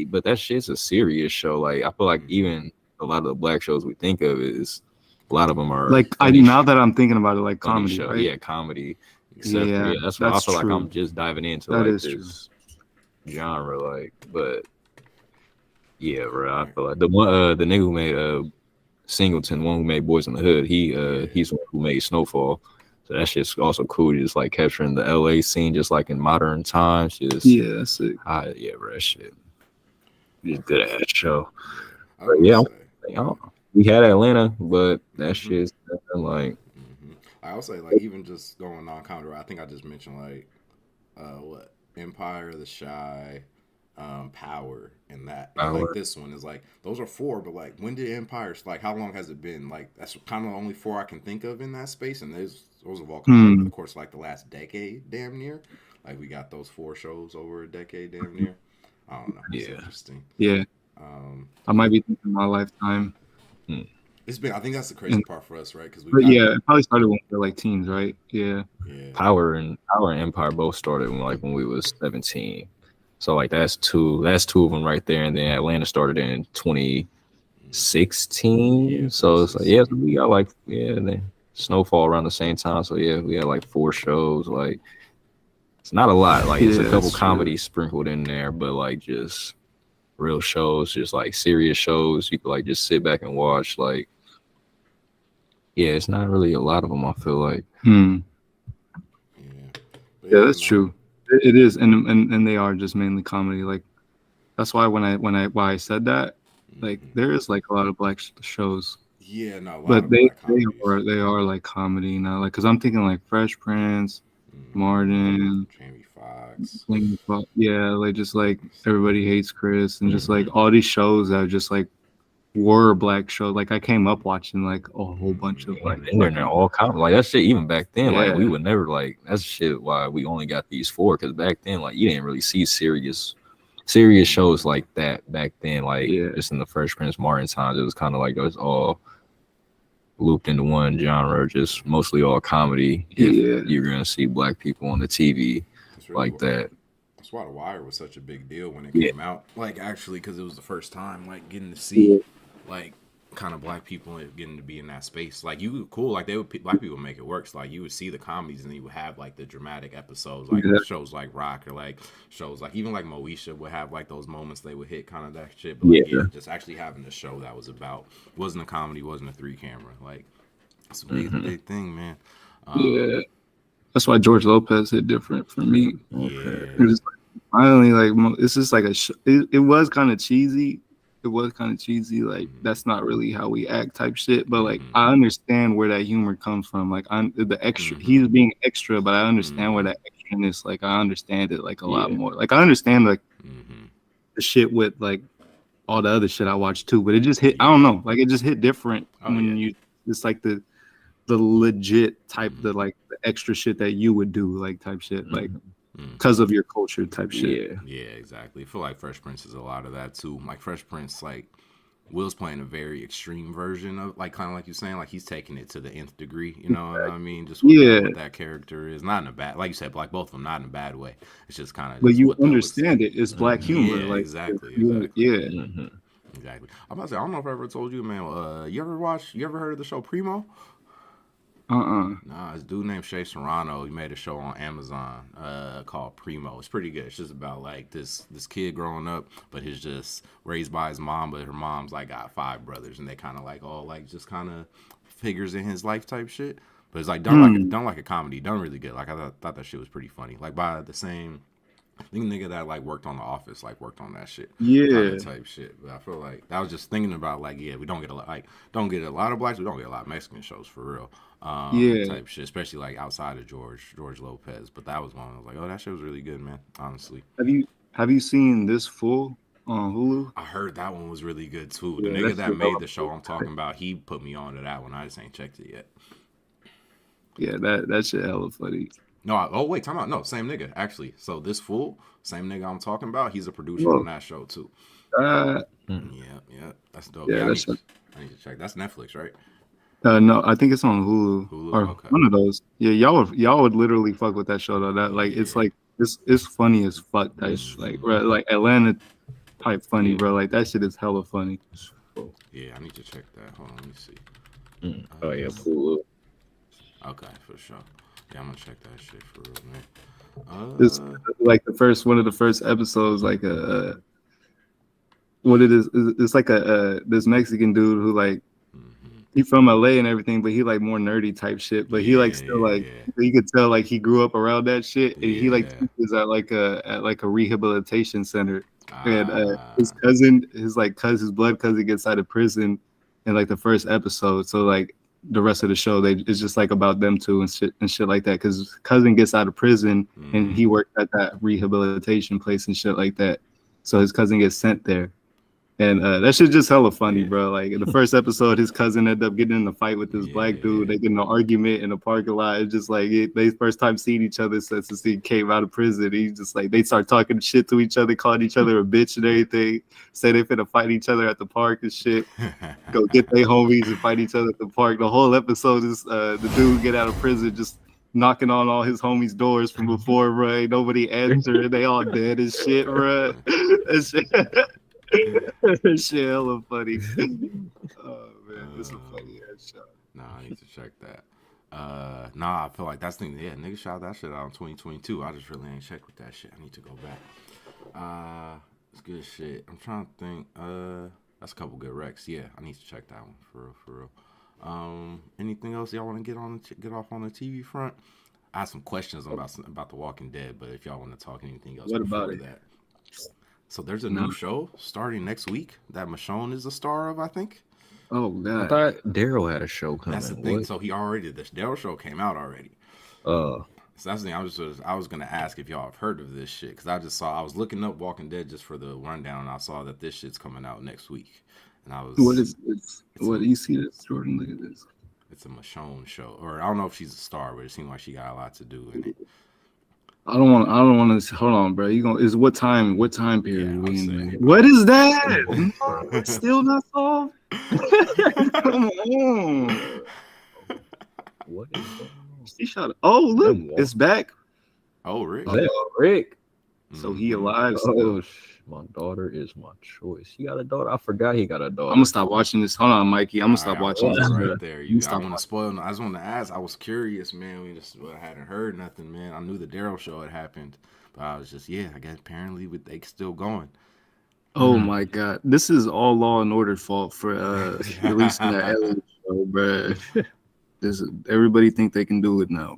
but that shit's a serious show. Like I feel like even a lot of the black shows we think of is a lot of them are Like now that I'm thinking about it, like comedy, show. right? Yeah, comedy. Except Yeah, that's why I that's feel like true. I'm just diving into That like is this genre, like, but yeah, bro. I feel like the one the nigga who made Singleton, one who made Boys in the Hood, he's the one who made Snowfall. So that shit's also cool, just like capturing the LA scene just like in modern times. Just Yeah, that's it. yeah, bro, that shit. Just good ass show. I But would yeah, say. we had Atlanta, but that shit's like I would say like even just going on counter. I think I just mentioned like what Empire, The Shy, Power, and that. And like Power. this one is like those are 4, but like when did Empire? Like how long has it been? Like that's kind of the only 4 I can think of in that space, and those have all come out over the course of like the last decade, damn near. Like we got those 4 shows over a decade, damn near. I don't know. It's interesting. Yeah. I might be thinking my lifetime. It's been. I think that's the crazy part for us, right? Because But yeah, it probably started when we were like teens, right? Yeah. Power and Empire both started when we was 17. So like that's two of them right there, and then Atlanta started in 2016. Yeah, so it's like so we got like and then Snowfall around the same time. So yeah, we had like 4 shows. Like it's not a lot. Like it's a couple comedies sprinkled in there, but like just real shows, just like serious shows. You could like just sit back and watch. Like yeah, it's not really a lot of them. I feel like. Yeah, that's true. It is, and they are just mainly comedy. Like that's why why I said that, like there is like a lot of black shows. Yeah, no, but they are like comedy now. Like because I'm thinking like Fresh Prince, Martin, Jamie Foxx. Yeah, like just like Everybody Hates Chris, and just like all these shows that are just like were black shows. Like I came up watching like a whole bunch of like and they're all comedy. Like that shit even back then. Like we would never like that's shit why we only got these 4 because back then like you didn't really see serious shows like that back then. Like just in the Fresh Prince Martin times, it was kind of like it was all looped into one genre, just mostly all comedy. If you're gonna see black people on the TV like that. That's why The Wire was such a big deal when it came out. Like actually, because it was the first time like getting to see like kind of black people getting to be in that space. Like you cool, like black people make it work. So like you would see the comedies and you would have like the dramatic episodes, like shows like Rock or like shows like even like Moesha would have like those moments they would hit kind of that shit. But like, just actually having a show that was about wasn't a comedy, wasn't a 3 camera. Like it's a big thing, man. That's why George Lopez hit different for me. It was like, finally like it's just like it was kind of cheesy. Like that's not really how we act type shit, but like I understand where that humor comes from. Like I'm the extra he's being extra, but I understand where that extraness, like I understand it like a lot more. Like I understand like the shit with like all the other shit I watched too, but it just hit I don't know, like it just hit different when you it's like the legit type the like the extra shit that you would do like type shit like because of your culture type shit. Yeah, exactly. I feel like Fresh Prince is a lot of that too. Like Fresh Prince, like Will's playing a very extreme version of like kind of like you're saying, like he's taking it to the nth degree. You know what I mean? Just Yeah, what that character is, not in a bad, like you said, like both of them, not in a bad way. It's just kind of but just you what that was. understand it. It's black humor. Yeah, Like, exactly, yeah. Mhm. exactly. I'm about to say, I don't know if I ever told you, man. You ever heard of the show Primo? Uh-uh. Nah, it's a dude named Shay Serrano. He made a show on Amazon called Primo. It's pretty good. It's just about like this kid growing up, but he's just raised by his mom, but her mom's like got 5 brothers, and they kind of like all like just kind of figures in his life type shit. But it's like done like a comedy, done really good. Like I thought that shit was pretty funny. Like by the same I think nigga that like worked on The Office, like worked on that shit, kind Yeah, of type shit. But I feel like I was just thinking about like, yeah, we don't get a lot of blacks, we don't get a lot of Mexican shows for real, yeah. type shit, especially like outside of George Lopez. But that was one I was like, oh, that shit was really good, man. Honestly, Have you seen This Fool on Hulu? I heard that one was really good too. The Yeah, nigga that's that made the show I'm talking about, he put me on to that one. I just ain't checked it yet. yeah, that shit hella funny. No, oh wait, time out. No, same nigga actually. So this fool, same nigga I'm talking about, he's a producer Whoa. on that show too. Uh, Yeah, that's dope. yeah, Yeah, that's I need to check. That's Netflix, right? no, I think it's on Hulu Hulu. or Okay. one of those. Yeah, y'all would literally fuck with that show though. That like it's Yeah. like it's funny as fuck. That's like bro, like Atlanta type funny, bro. Like that shit is hella funny. Yeah, I need to check that. Hold on, let me see. Oh yeah, cool. Okay, for sure. Yeah, I'm gonna check that shit for real, man. It's like one of the first episodes, like what it is. It's like a this Mexican dude who like he from LA and everything, but he like more nerdy type shit. But he like still like you could tell like he grew up around that shit, and he like teaches at like a rehabilitation center. And his cousin, his blood cousin gets out of prison in like the first episode. So like the rest of the show, it's just like about them two and shit like that. Because cousin gets out of prison and he worked at that rehabilitation place and shit like that. So his cousin gets sent there. And that shit just hella funny, bro. Like in the first episode, his cousin ended up getting in a fight with this black dude. They get in an argument in a parking lot. It's just like they first time seeing each other since he came out of prison. He's just like they start talking shit to each other, calling each other a bitch and everything. Say they finna fight each other at the park and shit. Go get their homies and fight each other at the park. The whole episode is the dude get out of prison just knocking on all his homies' doors from before, bro. Ain't nobody answering. They all dead and shit, bro. That shit hella funny. Oh man, it's a funny ass show. Nah, I need to check that. Nah, I feel like that's the thing. Yeah, nigga shot that shit out in 2022. I just really ain't checked with that shit. I need to go back. It's good shit. I'm trying to think. That's a couple good recs. Yeah, I need to check that one for real. Anything else y'all want to get off on the TV front? I have some questions about The Walking Dead, but if y'all want to talk anything else, what about it? That. So there's a new show starting next week that Michonne is a star of, I think. Oh god, I thought Daryl had a show coming. That's the thing. So this Daryl show came out already. So that's the thing. I was gonna ask if y'all have heard of this shit because I was looking up Walking Dead just for the rundown, and I saw that this shit's coming out next week, and I was. What is this? What do you see this, Jordan? Look at this. It's a Michonne show, or I don't know if she's a star, but it seemed like she got a lot to do in it. I don't want to. Hold on, bro. What time period? Yeah, we in? What is that? No, still not solved. Come on. What is that? She shot. Oh, look, it's back. Oh, Rick. Oh, Rick. So he alive still. My daughter is my choice. He got a daughter. I forgot he got a daughter. I'm gonna stop watching this. Hold on, Mikey. I'm gonna stop watching this right there. I want to spoil. I just want to ask. I was curious, man. I hadn't heard nothing, man. I knew the Daryl show had happened, but I was just, I guess apparently they still going. Oh my god, this is all Law and Order fault for releasing that Elliot show, bro. Everybody think they can do it now.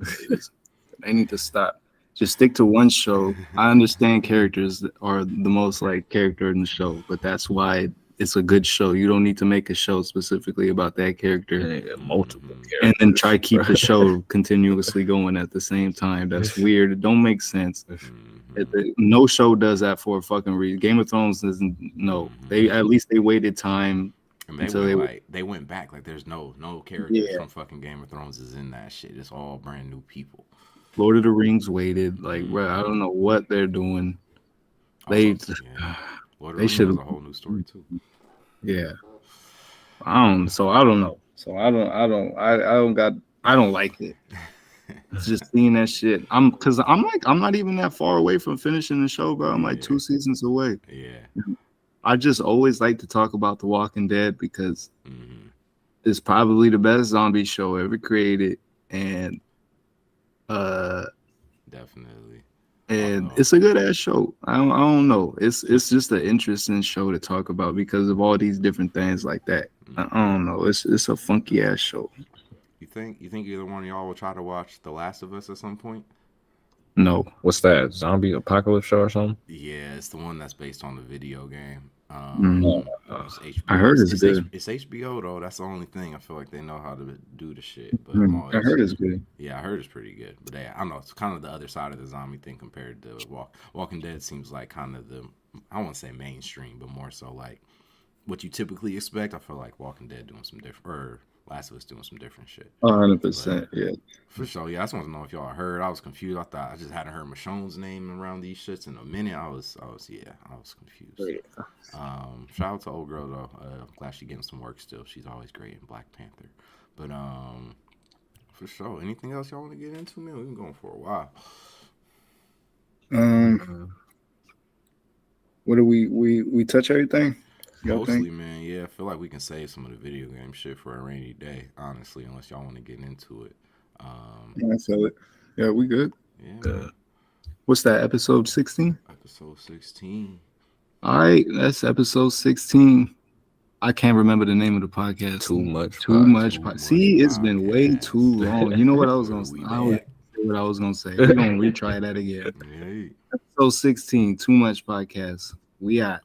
They need to stop. Just stick to one show. I understand characters are the most like character in the show, but that's why it's a good show. You don't need to make a show specifically about that character, multiple characters, and then try to keep the show continuously going at the same time. That's weird. It don't make sense. No show does that for a fucking reason. Game of Thrones doesn't. No, they at least they waited time. And they went back. Like there's no characters from fucking Game of Thrones is in that shit. It's all brand new people. Lord of the Rings waited. Like, bro, I don't know what they're doing. They should have a whole new story too. Yeah. I don't know. I don't like it. It's just seeing that shit. I'm not even that far away from finishing the show, bro. I'm like 2 seasons away. Yeah. I just always like to talk about The Walking Dead because it's probably the best zombie show ever created, and definitely. And it's a good ass show. I don't know. It's just an interesting show to talk about because of all these different things like that. I don't know. It's a funky ass show. You think either one of y'all will try to watch The Last of Us at some point? No. What's that? Zombie apocalypse show or something? Yeah, it's the one that's based on the video game. It's HBO. I heard it's good. It's HBO though. That's the only thing. I feel like they know how to do the shit. But I heard it's good. Yeah, I heard it's pretty good. But I don't know. It's kind of the other side of the zombie thing compared to Walking Dead. Seems like kind of the, I won't say mainstream, but more so like what you typically expect. I feel like Walking Dead doing some different, or Last of Us doing some different shit. 100%. Yeah. For sure. Yeah, I just want to know if y'all heard. I was confused. I thought I just hadn't heard Michonne's name around these shits in a minute. I was confused. Shout out to old girl though. I'm glad she's getting some work still. She's always great in Black Panther. But for sure. Anything else y'all want to get into, man? We've been going for a while. What do we touch everything? Mostly, man. Yeah, I feel like we can save some of the video game shit for a rainy day, honestly, unless y'all want to get into it. I feel it. Yeah, we good. Yeah. What's that? Episode 16? Episode 16. All right, that's episode 16. I can't remember the name of the podcast. Too much. See, it's been way too long. You know what I was gonna say? We're gonna retry that again. Episode 16, Too Much Podcast. We out.